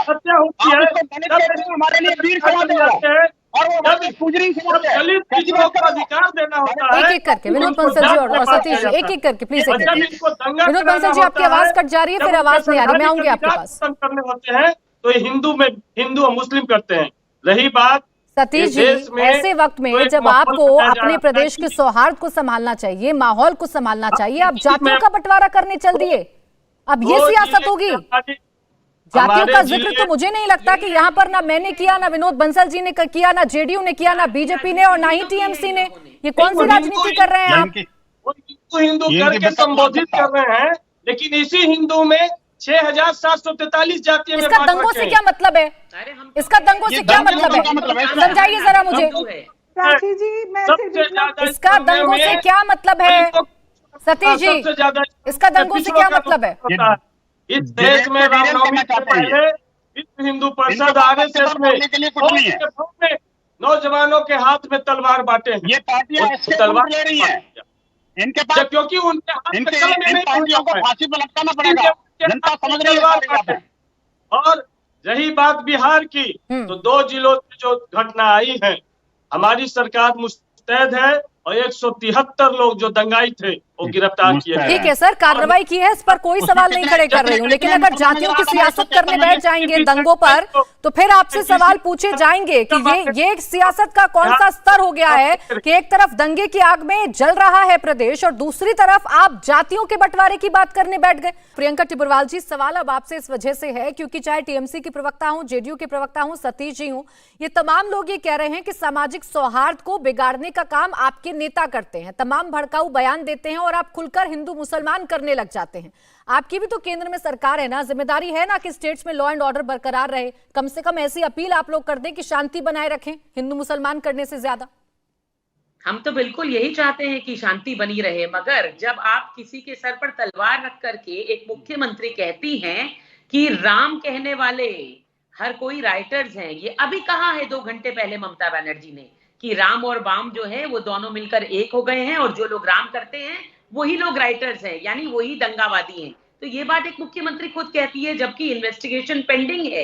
हत्या होती है तब हमारे लिए वीर समाज जाते हैं, और दलित पिछड़ों को अधिकार देना होता है। एक-एक करके विनोद बंसल जी और सतीश जी, एक-एक करके प्लीज। विनोद बंसल जी, आपकी आवाज कट जा रही है, फिर आवाज नहीं आ रही, मैं आऊंगी आपके पास। करने होते हैं तो ये हिंदू और मुस्लिम करते हैं। रही बात सतीश जी, ऐसे वक्त में जब आपको अपने प्रदेश के सौहार्द को संभालना चाहिए, माहौल को संभालना चाहिए, आप जातियों का बंटवारा करने चल दिए। अब ये सियासत होगी? जातियों का जिक्र तो मुझे नहीं लगता कि यहाँ पर ना मैंने किया, ना विनोद बंसल जी ने किया, ना जेडीयू ने किया, ना बीजेपी ने, और ना ही टीएमसी ने। ये कौन सी राजनीति कर रहे हैं आप? हिंदू करके संबोधित कर रहे हैं, लेकिन इसी हिंदू में 6,743 जातियों में इसका बांट दंगों रखे से हैं। क्या मतलब है? अरे हम इसका दंगों से क्या मतलब है? समझाइए जरा मुझे। प्राची जी, मैं सबसे सिर्फ ज्यादा इसका दंगों से क्या मतलब है? सतीश जी, सबसे ज्यादा इसका दंगों से क्या मतलब है? इस देश में रामनवमी से पहले विश्व हिंदू परिषद आरएसएस में नौजवानों के हाथ में तलवार बांटे हैं। ये पार्टियां तलवार ले रही हैं, इनके पास, क्योंकि उनके हाथ में कलम इन नहीं पार्टियों को फांसी पर लटकाना पड़ेगा। जनता समझ रही है। और रही बात बिहार की, तो 2 जिलों से जो घटना आई है, हमारी सरकार मुस्तैद है और 173 लोग जो दंगाई थे वो गिरफ्तार किए गए। ठीक है सर, कार्रवाई की है, इस पर कोई सवाल नहीं खड़े कर रही हूँ, लेकिन अगर जातियों की सियासत करने बैठ जाएंगे दंगों पर, तो फिर आपसे सवाल पूछे जाएंगे कि ये सियासत का कौन सा स्तर हो गया है कि एक तरफ दंगे की आग में जल रहा है प्रदेश और दूसरी तरफ आप जातियों के बंटवारे की बात करने बैठ गए। प्रियंका टिब्बरवाल जी, सवाल अब आपसे इस वजह से है क्योंकि चाहे टीएमसी की प्रवक्ता हूं, जेडीयू के प्रवक्ता हूं, सतीश जी हूं, ये तमाम लोग ये कह रहे हैं कि सामाजिक सौहार्द को बिगाड़ने का काम आपके नेता करते हैं, तमाम भड़काऊ बयान देते हैं और आप खुलकर हिंदू मुसलमान करने लग जाते हैं। आपकी भी तो केंद्र में सरकार है ना, जिम्मेदारी है ना कि स्टेट्स में लॉ एंड ऑर्डर बरकरार रहे। कम से कम ऐसी अपील आप लोग कर दें कि शांति बनाए रखें, हिंदू मुसलमान करने से ज्यादा। हम तो बिल्कुल यही चाहते हैं कि शांति बनी रहे, मगर जब आप किसी के सर पर तलवार रख करके एक मुख्यमंत्री कहती हैं कि राम कहने वाले हर कोई राइटर्स हैं, ये अभी कहा है 2 घंटे पहले ममता बनर्जी ने कि राम और वाम जो है वो दोनों मिलकर एक हो गए हैं और जो लोग राम करते हैं वही लोग राइटर्स हैं, यानी वही दंगावादी हैं। तो ये बात एक मुख्यमंत्री खुद कहती है, जबकि इन्वेस्टिगेशन पेंडिंग है,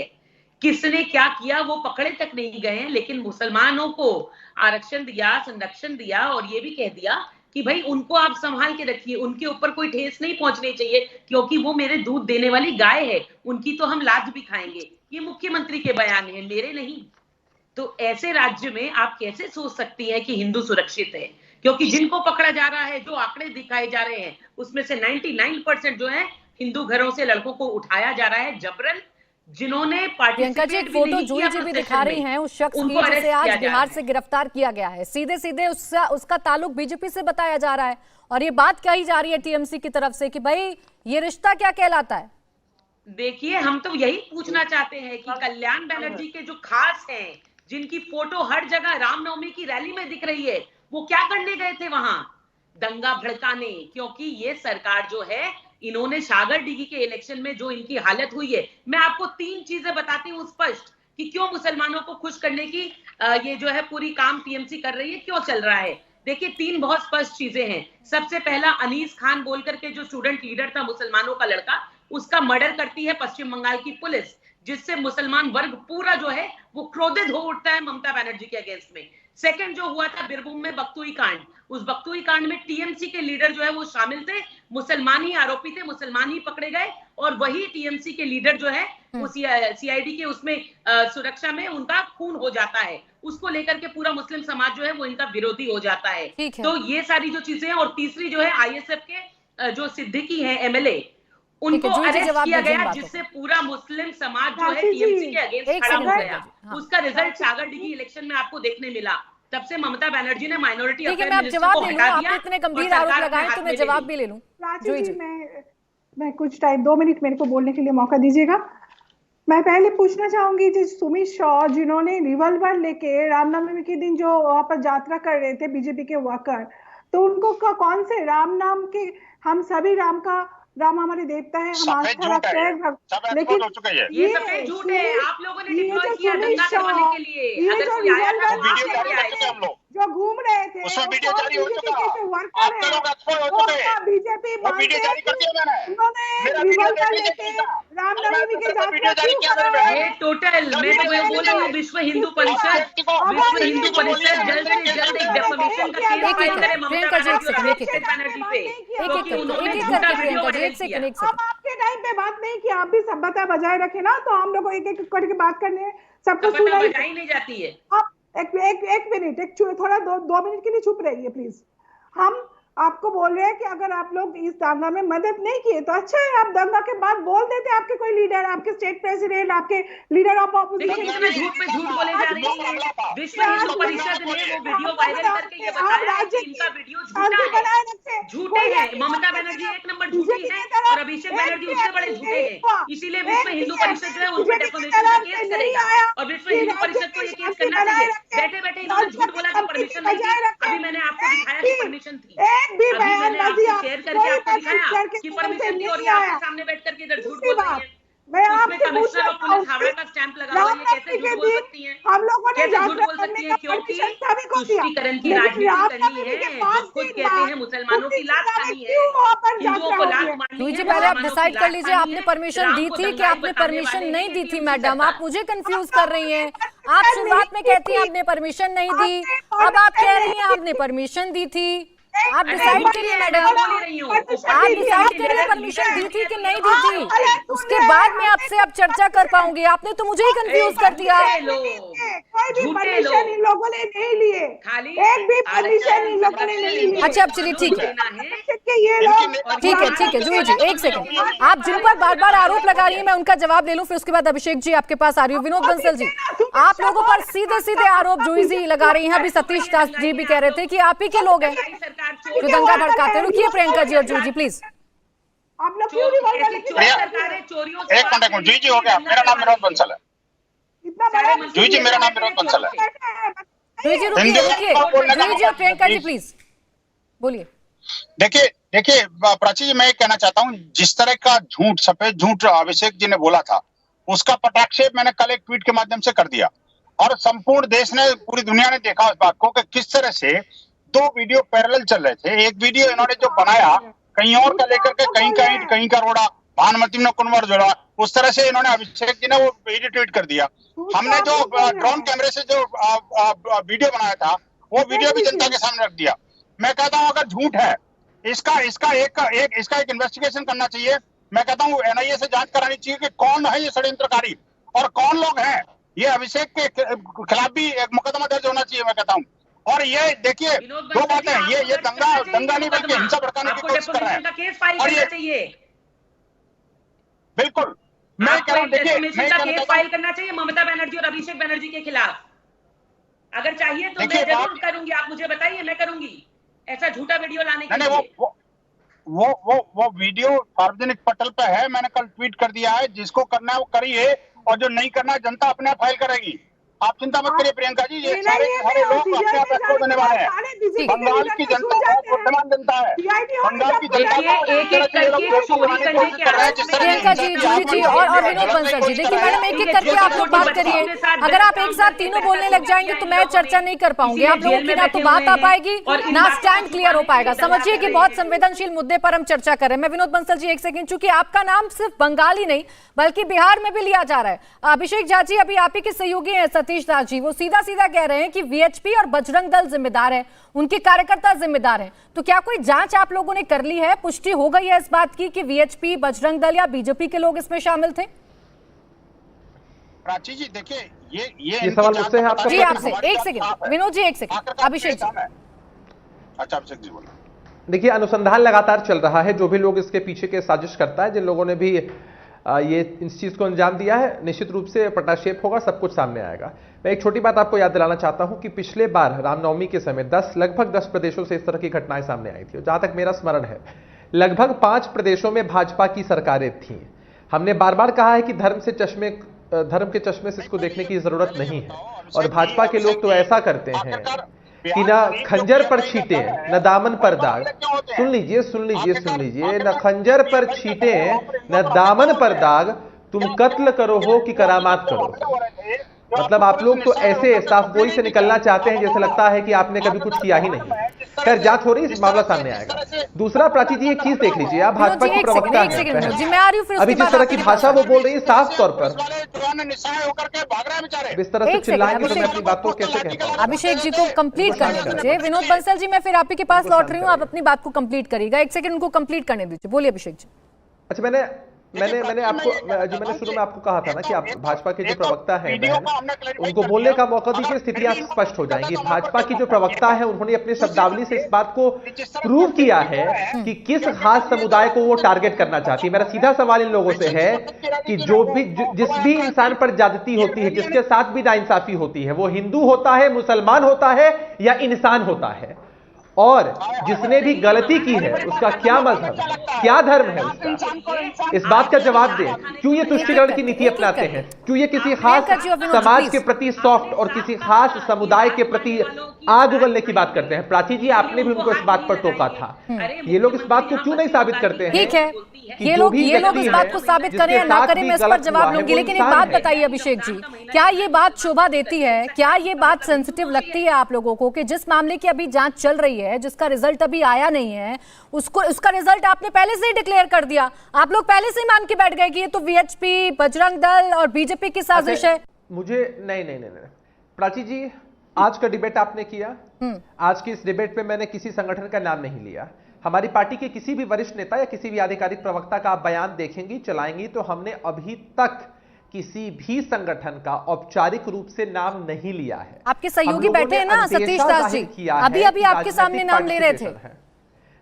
किसने क्या किया वो पकड़े तक नहीं गए हैं, लेकिन मुसलमानों को आरक्षण दिया, संरक्षण दिया और ये भी कह दिया कि भाई उनको आप संभाल के रखिए, उनके ऊपर कोई ठेस नहीं पहुंचनी चाहिए क्योंकि वो मेरे दूध देने वाली गाय है, उनकी तो हम लाज भी खाएंगे। ये मुख्यमंत्री के बयान है, मेरे नहीं। तो ऐसे राज्य में आप कैसे सोच सकती हैं कि हिंदू सुरक्षित है? क्योंकि जिनको पकड़ा जा रहा है, जो आंकड़े दिखाए जा रहे हैं, उसमें से 99% जो है हिंदू घरों से लड़कों को उठाया जा रहा है जबरन, जिन्होंने प्रियंका जी, एक फोटो जूही जी भी दिखा रही हैं उस शख्स की जिसे आज बिहार से गिरफ्तार किया गया है। सीधे सीधे उसका ताल्लुक बीजेपी से बताया जा रहा है और ये बात कही जा रही है टीएमसी की तरफ से कि भाई ये रिश्ता क्या कहलाता है? देखिए, हम तो यही पूछना चाहते हैं कि कल्याण बनर्जी के जो खास हैं, जिनकी फोटो हर जगह रामनवमी की रैली में दिख रही है, वो क्या करने गए थे वहां? दंगा भड़काने। क्योंकि ये सरकार जो है, इन्होंने सागर डिगी के इलेक्शन में जो इनकी हालत हुई है, मैं आपको 3 चीजें बताती हूँ स्पष्ट कि क्यों मुसलमानों को खुश करने की ये जो है पूरी काम टीएमसी कर रही है, क्यों चल रहा है। देखिए, 3 बहुत स्पष्ट चीजें हैं। सबसे पहला, अनीस खान बोल करके जो स्टूडेंट लीडर था मुसलमानों का लड़का, उसका मर्डर करती है पश्चिम बंगाल की पुलिस, जिससे मुसलमान वर्ग पूरा जो है वो क्रोधित हो उठता है ममता बनर्जी के अगेंस्ट में। सेकंड जो हुआ था बीरभूम में बख्तुई कांड, उस बख्तुई कांड में टीएमसी के लीडर जो है वो शामिल थे, मुसलमान ही आरोपी थे, मुसलमान ही पकड़े गए और वही टीएमसी के लीडर जो है वो सीआईडी के उसमें सुरक्षा में उनका खून हो जाता है। उसको लेकर के पूरा मुस्लिम समाज जो है वो इनका विरोधी हो जाता है। तो ये सारी जो चीजें हैं, और तीसरी जो है आईएसएफ के जो सिद्दीकी है एमएलए, उनको अरेस्ट किया गया, जिससे पूरा मुस्लिम समाज जो है टीएमसी के अगेंस्ट खड़ा हो गया। उसका रिजल्ट सागर डिगी इलेक्शन में आपको देखने मिला। तब से ममता बनर्जी ने माइनॉरिटी अफेयर मिनिस्टर को हटा दिया। आपने इतने गंभीर आरोप लगाए तो मैं जवाब भी ले लूं। जी, मैं कुछ टाइम 2 मिनट मेरे को बोलने के लिए मौका दीजिएगा। मैं पहले पूछना चाहूंगी जो सुमित शाह, जिन्होंने रिवॉल्वर लेके रामनवमी के दिन जो वहां पर यात्रा कर रहे थे बीजेपी के वर्कर, तो उनको कौन से राम नाम के, हम सभी राम हमारे देवता है, हम आस्था रखते हैं, लेकिन ये सफेद झूठ है। आप लोगों ने डिप्लॉय किया दंगा करवाने के लिए। अगर कोई आया था तो आपने किया है। जो घूम रहे थे बीजेपी रामनवमी के ये टोटल, मैं तो ये बोल रही हूँ, विश्व हिंदू परिषद जल्द से जल्द एक डेफमेशन का केस फाइल करे ममता बनर्जी पे, क्योंकि उन्होंने झूठा वीडियो वायरल किया। आपके टाइम पे बात नहीं की, आप भी सभ्यता बजाय रखे ना, तो हम लोग एक एक करके बात करने सबको सुनाई नहीं जाती है। आप एक मिनट, थोड़ा 2 मिनट के लिए चुप रहिए प्लीज। हम आपको बोल रहे हैं कि अगर आप लोग इस दंगा में मदद नहीं किए तो अच्छा है, आप दंगा के बाद बोल देते आपके कोई लीडर, आपके स्टेट प्रेसिडेंट, आपके लीडर ऑफ लेकिन इतना झूठ पे झूठ बोले जा रहे हैं। विश्व हिंदू परिषद ने वो वीडियो वायरल करके ये बताया है कि इनका वीडियो झूठा है, झूठे हैं। ममता बनर्जी एक नंबर झूठी है और अभिषेक बनर्जी उससे बड़े झूठे हैं। इसीलिए विश्व हिंदू परिषद जो है उन पर डेफामेशन का केस करेगा और विश्व हिंदू परिषद को ये केस करना चाहिए। बैठे बैठे इन्होंने झूठ बोला कि परमिशन नहीं थी। अभी मैंने आपको दिखाया कि परमिशन थी, अभी मैंने आपको शेयर करके आपको दिखाया कि परमिशन थी, और ये आपके सामने बैठ करके इधर झूठ बोल रही है। उसमें कमिश्नर ऑफ पुलिस हावड़ा का स्टैंप लगा हुआ है, ये कैसे झूठ बोल सकती हैं? हम लोगों ने कैसे झूठ बोल सकती हैं? क्योंकि तुष्टीकरण की राजनीति करनी है, जो खुद कहते हैं मुसलमानों की लात खानी है, हिंदुओं को लात मारनी है। जी पहले आप डिसाइड कर लीजिए, आपने परमिशन दी थी कि आपने परमिशन नहीं दी थी? मैडम आप मुझे कंफ्यूज कर रही हैं। आप शुरुआत में कहती हैं आपने परमिशन नहीं दी, अब आप कह रही हैं आपने परमिशन दी थी। आप डिसाइड करिए मैडम, आप डिसाइड करिए परमिशन दी थी कि नहीं दी थी, उसके बाद मैं आपसे अब चर्चा कर पाऊंगी। आपने तो मुझे ही कंफ्यूज कर दिया। कोई भी परमिशन इन लोगों ने नहीं लिए, एक भी परमिशन इन लोगों ने नहीं लिए। अच्छा अब चलिए ठीक है, ये लोग ठीक है जूही जी एक सेकंड, आप जिन पर बार बार आरोप लगा रही हैं मैं उनका जवाब ले लूं, फिर उसके बाद अभिषेक जी आपके पास आ रही हूँ। विनोद बंसल जी, आप लोगों पर सीधे सीधे आरोप जूही जी लगा रही हैं। अभी सतीश दास जी भी कह रहे थे कि आप ही के लोग हैं जो दंगा भड़काते। रुकिए प्रियंका जी और जूही जी प्लीज। आप लोग क्यों नहीं बोल रहे? एक मिनट जी हो गया। मेरा नाम विनोद बंसल है। जूही जी मेरा नाम विनोद बंसल है। जूही जी रुकिए जूही जी और प्रियंका जी प्लीज बोलिए। देखिए प्राची जी, मैं कहना चाहता हूँ जिस तरह का झूठ, सफेद झूठ अभिषेक जी ने बोला था, उसका पटाक्षेप मैंने कल एक ट्वीट के माध्यम से कर दिया और संपूर्ण देश ने, पूरी दुनिया ने देखा उस बात को कि किस तरह से दो वीडियो पैरेलल चल रहे थे। एक वीडियो इन्होंने जो बनाया कहीं और का लेकर के, कहीं का ईंट कहीं का रोड़ा, भानुमति ने कुनवर जोड़ा, उस तरह से इन्होंने अभिषेक जी ने वो वीडियो ट्वीट कर दिया। हमने जो ड्रोन कैमरे से जो वीडियो बनाया था वो वीडियो भी जनता के सामने रख दिया। मैं कहता हूं अगर झूठ है इसका एक इन्वेस्टिगेशन करना चाहिए। मैं कहता हूं एनआईए से जांच करानी चाहिए कि कौन है ये षड्यंत्रकारी और कौन लोग हैं। ये अभिषेक के खिलाफ भी एक मुकदमा दर्ज होना चाहिए मैं कहता हूं। और ये देखिए दो बातें, ये दंगा नहीं बल्कि हिंसा भड़काने की कोशिश कर रहे हैं। और ये बिल्कुल मैं कह रहा हूं, केस फाइल करना चाहिए ममता बनर्जी और अभिषेक बनर्जी के खिलाफ। अगर चाहिए तो मैं जरूर करूंगी, आप मुझे बताइए, मैं करूंगी ऐसा झूठा वीडियो लाने के लिए। वो वीडियो सार्वजनिक पटल पे है, मैंने कल ट्वीट कर दिया है। जिसको करना है वो करिए और जो नहीं करना जनता अपने आप फाइल करेगी। आप चिंता मत करिए प्रियंका जी, ये सारे लोग अपने आप एक्सपोज होने वाले हैं। बंगाल की जनता बहुत बुद्धिमान जनता है। बंगाल की जनता प्रियंका जी, जूही जी और विनोद बंसल जी, देखिए मैडम एक एक करके आप लोग बात करिए। अगर आप एक साथ तीनों बोलने लग जाएंगे तो मैं चर्चा नहीं कर पाऊंगी। आप लोगों की ना तो बात आ पाएगी ना स्टैंड क्लियर हो पाएगा। समझिए कि बहुत संवेदनशील मुद्दे पर हम चर्चा कर रहे हैं। मैं विनोद बंसल जी एक सेकंड, चूंकि आपका नाम सिर्फ बंगाल ही नहीं बल्कि बिहार में भी लिया जा रहा है। अभिषेक झा जी अभी आप ही के सहयोगी हैं सतीश दास जी, वो सीधा सीधा कह रहे हैं कि वीएचपी और बजरंग दल जिम्मेदार है, उनके कार्यकर्ता जिम्मेदार हैं। तो क्या कोई जांच आप लोगों ने कर ली है, पुष्टि हो गई है इस बात की कि वीएचपी, बजरंग दल या बीजेपी के लोग इसमें शामिल थे? प्राची जी देखिए ये सवाल मुझसे है आपका? जी आपसे एक सेकंड विनोद जी, एक सेकंड अभिषेक जी। अच्छा अभिषेक जी बोलो। देखिए अनुसंधान लगातार चल रहा है, जो भी लोग इसके पीछे के साजिश करता है, जिन लोगों ने भी ये इस चीज को अंजाम दिया है, निश्चित रूप से पटाक्षेप होगा, सब कुछ सामने आएगा। मैं एक छोटी बात आपको याद दिलाना चाहता हूं कि पिछले बार रामनवमी के समय लगभग 10 प्रदेशों से इस तरह की घटनाएं सामने आई थी। जहां तक मेरा स्मरण है लगभग 5 प्रदेशों में भाजपा की सरकारें थीं। हमने बार बार कहा है कि धर्म के चश्मे से इसको देखने की जरूरत नहीं है, और भाजपा के लोग तो ऐसा करते हैं कि ना खंजर पर छीटे न दामन पर दाग। सुन लीजिए, न खंजर पर छीटे न दामन पर दाग, तुम कत्ल करो हो कि करामात करो। मतलब आप लोग तो ऐसे साफ गोई से निकलना चाहते हैं जैसे लगता है कि आपने कभी कुछ किया ही नहीं। खैर जांच हो रही है, मामला सामने आएगा। दूसरा प्राची जी एक चीज देख लीजिए, आप भाजपा की प्रवक्ता हैं, अभी जिस तरह की भाषा वो बोल रही है साफ तौर पर इस तरह से चिल्लाएंगे तो मैं अपनी बात को कैसे कहता हूं? अभिषेक जी को कंप्लीट करने दीजिए। विनोद बंसल जी मैं फिर आप ही के पास लौट रही हूँ, आप अपनी बात को कंप्लीट करिएगा। एक सेकंड उनको कंप्लीट करने दीजिए, बोलिए अभिषेक जी। अच्छा मैंने आपको जो मैंने शुरू में आपको कहा था ना कि आप भाजपा के जो प्रवक्ता हैं उनको बोलने का मौका दीजिए, स्थितियां स्पष्ट हो जाएंगी। भाजपा की जो प्रवक्ता है उन्होंने अपनी शब्दावली से इस बात को प्रूव किया है कि किस खास समुदाय को वो टारगेट करना चाहती है। मेरा सीधा सवाल इन लोगों से है कि जिस भी इंसान पर ज्यादती होती है, जिसके साथ भी नाइंसाफी होती है, वो हिंदू होता है, मुसलमान होता है या इंसान होता है, और जिसने भी गलती की है उसका क्या मजहब है, क्या धर्म है उसका, इस बात का जवाब दें। क्यों ये तुष्टिकरण की नीति अपनाते हैं? क्यों ये किसी खास समाज के प्रति सॉफ्ट और किसी खास समुदाय के प्रति आग उगलने की बात करते हैं? प्राची जी, आपने भी उनको इस बात पर टोका था। ये लोग इस बात को क्यों नहीं साबित करते हैं? ठीक है, ये लोग इस बात को साबित करें या ना करें, मैं इस पर जवाब लूंगी, लेकिन एक बात बताइए अभिषेक जी, क्या ये बात शोभा देती है, क्या ये बात सेंसिटिव लगती है आप लोगों को कि जिस मामले की अभी जांच चल रही है, जिसका रिजल्ट अभी आया नहीं है, उसका रिजल्ट आपने पहले से ही डिक्लेयर कर दिया, आप लोग पहले से ही मान के बैठ गए कि ये तो वीएचपी, बजरंग दल और बीजेपी की साजिश है? मुझे नहीं प्राची जी, आज का डिबेट आपने किया, आज की इस डिबेट पे मैंने किसी संगठन का नाम नहीं लिया। हमारी पार्टी के किसी भी वरिष्ठ नेता या किसी भी आधिकारिक प्रवक्ता का आप बयान देखेंगी, चलाएंगी, तो हमने अभी तक किसी भी संगठन का औपचारिक रूप से नाम नहीं लिया है। आपके सहयोगी बैठे हैं ना, सतीश दास जी, अभी आपके सामने नाम ले रहे थे।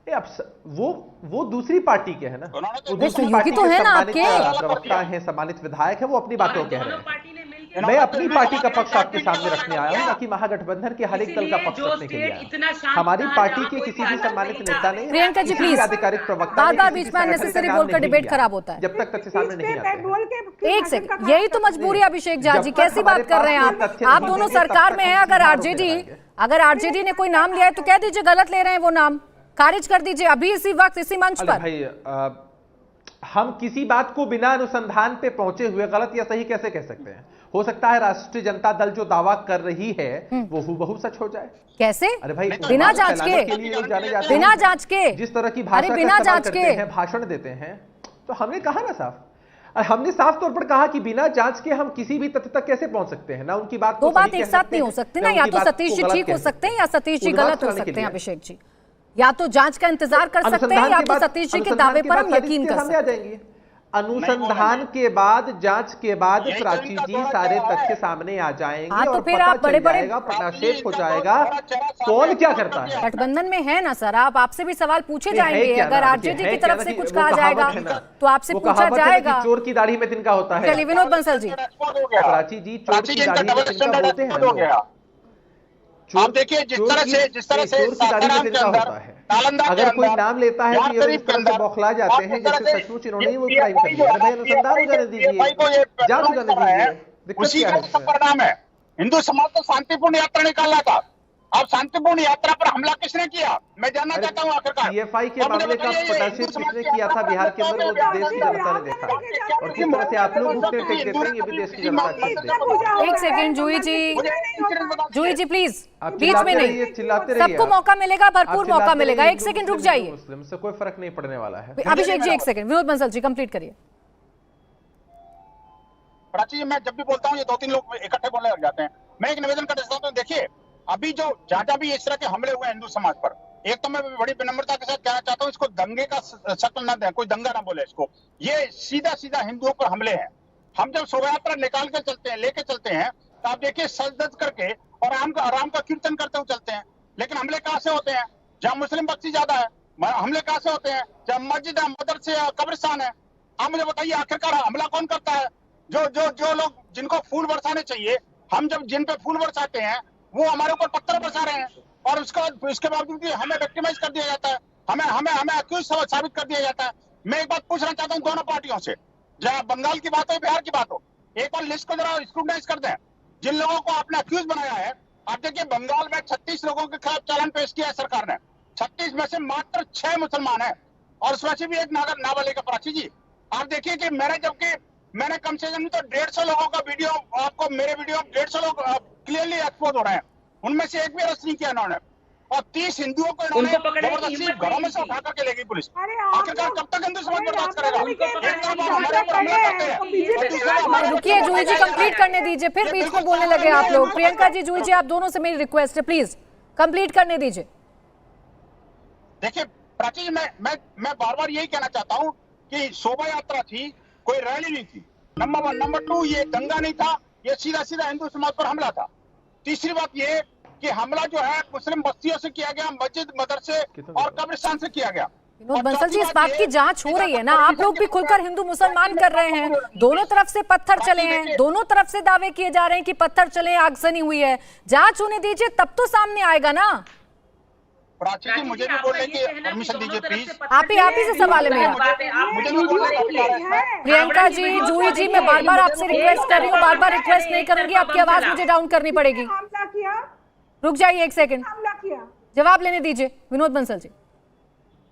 अब वो दूसरी पार्टी के हैं ना, वो दूसरी पार्टी तो है ना, आपके प्रवक्ता हैं, सम्मानित विधायक हैं, वो अपनी बातों कह रहे हैं। मैं अपनी पार्टी का पक्ष आपके सामने रखने आया हूं, ना कि महागठबंधन के हर एक दल का पक्ष रखने के लिए। हमारी पार्टी के किसी भी सम्मानित नेता ने, प्रियंका जी प्लीज, आधिकारिक प्रवक्ता बार-बार बीच में अननेसेसरी बोलकर डिबेट खराब होता है, जब तक तथ्य सामने नहीं आते। एक सेकंड, यही तो मजबूरी है अभिषेक झा जी, कैसी बात कर रहे हैं आप दोनों सरकार में हैं। अगर आरजेडी ने कोई नाम लिया है तो कह दीजिए गलत ले रहे हैं, वो नाम खारिज कर दीजिए अभी इसी वक्त इसी मंच पर। भाई हम किसी बात को बिना अनुसंधान पे पहुंचे हुए गलत या सही कैसे कह सकते हैं? हो सकता है राष्ट्रीय जनता दल जो दावा कर रही है वो हूबहू सच हो जाए। कैसे? अरे भाई, बिना जांच के, बिना जांच के, जिस तरह की भाषा बिना जांच के भाषण देते हैं, तो हमने कहा ना साफ, हमने साफ तौर पर कहा कि बिना जांच के हम किसी भी तथ्य तक कैसे पहुंच सकते हैं ना। उनकी बात दो बात एक साथ नहीं हो सकती ना, या तो सतीश जी ठीक हो सकते हैं या सतीश जी गलत हो सकते हैं। अभिषेक जी, या तो जांच का इंतजार कर सकते हैं या तो सतीश जी के दावे पर हम यकीन कर सकते हैं। अनुसंधान के बाद, जांच के बाद प्राची जी सारे तथ्य सामने आ जाएंगे। हाँ, तो फिर आप बड़े-बड़े प्रकाशित हो जाएगा कौन क्या करता है। गठबंधन में है ना सर, आपसे भी सवाल पूछे जाएंगे। अगर आरजेडी की तरफ से कुछ कहा जाएगा तो आपसे पूछा जाएगा। चोर की दाढ़ी में तिनका होता है। चलिए विनोद बंसल जी। प्राची जी, चोर की दाढ़ी में तिनका बोलते हैं। आप देखिए जिस तरह से सासाराम के अंदर, नालंदा के अगर कोई अंदर, नाम लेता है तो ये इस तरह से बौखला जाते हैं जैसे सचमुच इन्होंने वो क्राइम कर दिया। भाई अनुसंधान हो जाने दीजिए, जांच हो जाने दीजिए। उसी का परिणाम है। हिंदू समाज तो शांतिपूर्ण यात्रा निकाल रहा था, अब शांतिपूर्ण यात्रा पर हमला किसने किया? मैं जानना चाहता हूँ आखिरकार। पीएफआई के मामले का प्रदर्शित किसने किया था बिहार के अंदर, वो देश की जनता ने देखा। और किस तरह से आप लोग घुटने टेक देते हैं, ये भी देश की जनता अच्छे से देखी। एक सेकंड जूही जी प्लीज, बीच में नहीं, चिल्लाते रहिए। सबको मौका मिलेगा, भरपूर मौका मिलेगा। एक सेकंड रुक जाइए, मुस्लिम से कोई फर्क नहीं पड़ने वाला है। अभिषेक जी एक सेकंड, विनोद बंसल जी कंप्लीट करिए। प्राची जी, मैं जब भी बोलता हूँ ये 2-3 लोग इकट्ठे बोलने लग जाते हैं। मैं एक निवेदन कर देता हूँ, देखिए अभी जो जहां भी इस तरह के हमले हुए हिंदू समाज पर, एक तो मैं बड़ी विनम्रता के साथ कहना चाहता हूँ, इसको दंगे का शक्ल न दें, कोई दंगा ना बोले इसको। ये सीधा हिंदुओं पर हमले हैं। हम जब शोभा यात्रा निकाल के चलते हैं, लेके चलते हैं, तो आप देखिए सज-धज करके और आराम का कीर्तन करते हुए चलते हैं। लेकिन हमले कहाँ से होते हैं? जहाँ मुस्लिम बस्ती ज्यादा है। हमले कहाँ से होते हैं? जहाँ मस्जिद है, मदरसे या कब्रिस्तान है। आप मुझे बताइए आखिरकार हमला कौन करता है? जो लोग जिनको फूल बरसाने चाहिए, हम जब जिन पे फूल बरसाते हैं वो हमारे ऊपर पत्थर बरसा रहे हैं, और उसके बावजूद हमें विक्टिमाइज कर दिया जाता है, हमें अक्यूज साबित कर दिया जाता है। मैं एक बात पूछना चाहता हूँ दोनों पार्टियों से, जहाँ बंगाल की बात हो, बिहार की बात हो, एक बार लिस्ट को जरा स्क्रूटनाइज कर दें। जिन लोगों को आपने अक्यूज बनाया है, आप देखिए बंगाल में 36 लोगों के खिलाफ चालान पेश किया है सरकार ने। 36 में से मात्र 6 मुसलमान है, और उसमें से भी एक नाबालिग है। प्राची जी, आप देखिए कि मैंने कम से कम तो 150 लोगों का वीडियो, आपको मेरे वीडियो 150 लोग क्लियरली एक्सपोज हो रहे हैं, उनमें से एक भी अरेस्ट नहीं किया इन्होंने। और 30 हिंदुओं को इन्होंने जबरदस्ती घरों में से उठा करके ले गई पुलिस। आखिरकार कब तक हिंदू समाज बर्दाश्त करेगा? रुकिए जूही जी, कंप्लीट करने दीजिए, फिर बीच में बोलने लगे आप लोग। प्रियंका जी, जूही जी, आप दोनों से मेरी रिक्वेस्ट है, प्लीज कंप्लीट करने दीजिए। देखिए प्राची जी, मैं बार बार यही कहना चाहता हूँ कि शोभा यात्रा थी, कोई रैली नहीं थी। नंबर 1। नंबर 2, ये दंगा नहीं था, ये सीधा सीधा हिंदू समाज पर हमला था। तीसरी बात ये कि हमला जो है मुस्लिम बस्तियों से किया गया, मस्जिद, मदरसे और कब्रिस्तान से किया गया। विनोद बंसल जी, इस बात की जांच हो रही है ना, आप लोग भी खुलकर हिंदू मुसलमान कर रहे हैं, दोनों तरफ से पत्थर चले हैं, दोनों तरफ से दावे किए जा रहे हैं कि पत्थर चले, आगजनी हुई है, जांच होने दीजिए तब तो सामने आएगा ना। प्राची जी, मुझे भी बोलने की परमिशन दीजिए प्लीज। आप ही से सवाल है मेरा। मुझे भी बोलने प्रियंका जी, जूही जी, मैं बार बार आपसे रिक्वेस्ट कर रही हूँ, बार बार रिक्वेस्ट नहीं करूंगी, आपकी आवाज मुझे डाउन करनी पड़ेगी। हमला किया, रुक जाइए 1 सेकंड, हमला किया, जवाब लेने दीजिए विनोद बंसल जी।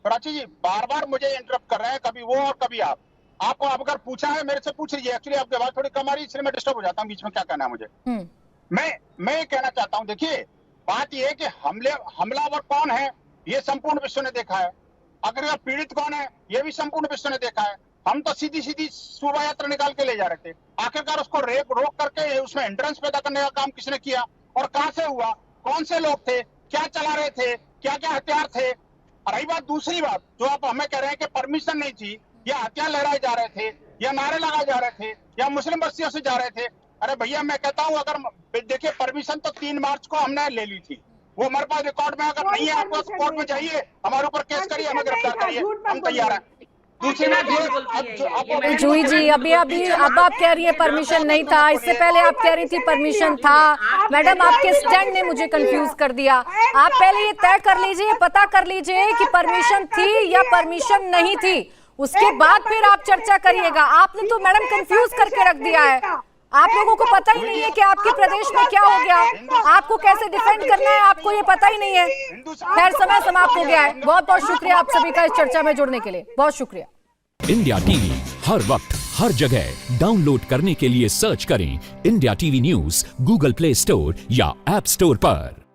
प्राची जी बार बार मुझे इंटरप्ट कर रहे हैं, कभी वो और कभी आप। आपको अगर पूछा है मेरे से पूछ लीजिए। एक्चुअली आपकी आवाज थोड़ी कम आ रही है, इसलिए मैं डिस्टर्ब हो जाता हूँ बीच में। क्या कहना है मुझे? मैं ये कहना चाहता हूँ, देखिए बात ये है कि हमलावर कौन है ये संपूर्ण विश्व ने देखा है, अगर पीड़ित कौन है ये भी संपूर्ण विश्व ने देखा है। हम तो सीधी सीधी शोभा यात्रा निकाल के ले जा रहे थे, आखिरकार उसको रोक करके उसमें एंट्रेंस पैदा करने का काम किसने किया और कहां से हुआ, कौन से लोग थे, क्या चला रहे थे, क्या क्या हथियार थे। रही बात दूसरी बात, जो आप हमें कह रहे हैं कि परमिशन नहीं थी, या हथियार लहराए जा रहे थे, या नारे लगाए जा रहे थे, या मुस्लिम बस्तियों से जा रहे थे। अरे भैया मैं कहता हूँ, अगर देखिए परमिशन तो 3 मार्च को हमने ले ली थी, वो हमारे पास रिकॉर्ड में अगर नहीं है, आपको कोर्ट में जाइए, हमारे ऊपर केस करिए, हमें गिरफ्तार करिए, हम तैयार हैं। दूसरी बात, जूही जी, अभी अब आप कह रही है परमिशन नहीं था, इससे पहले आप कह रही थी परमिशन था। मैडम, आपके स्टैंड ने मुझे कंफ्यूज कर दिया। आप पहले ये तय कर लीजिए, पता कर लीजिए कि परमिशन थी या परमिशन नहीं थी, उसके बाद फिर आप चर्चा करिएगा। आपने तो मैडम कंफ्यूज करके रख दिया है, आप लोगों को पता ही नहीं है कि आपके प्रदेश में क्या हो गया, आपको कैसे डिफेंड करना है, आपको ये पता ही नहीं है। खैर, समय समाप्त हो गया है। बहुत बहुत शुक्रिया आप सभी का इस चर्चा में जुड़ने के लिए, बहुत शुक्रिया। इंडिया टीवी हर वक्त हर जगह डाउनलोड करने के लिए सर्च करें India TV news Google play store या ऐप स्टोर पर।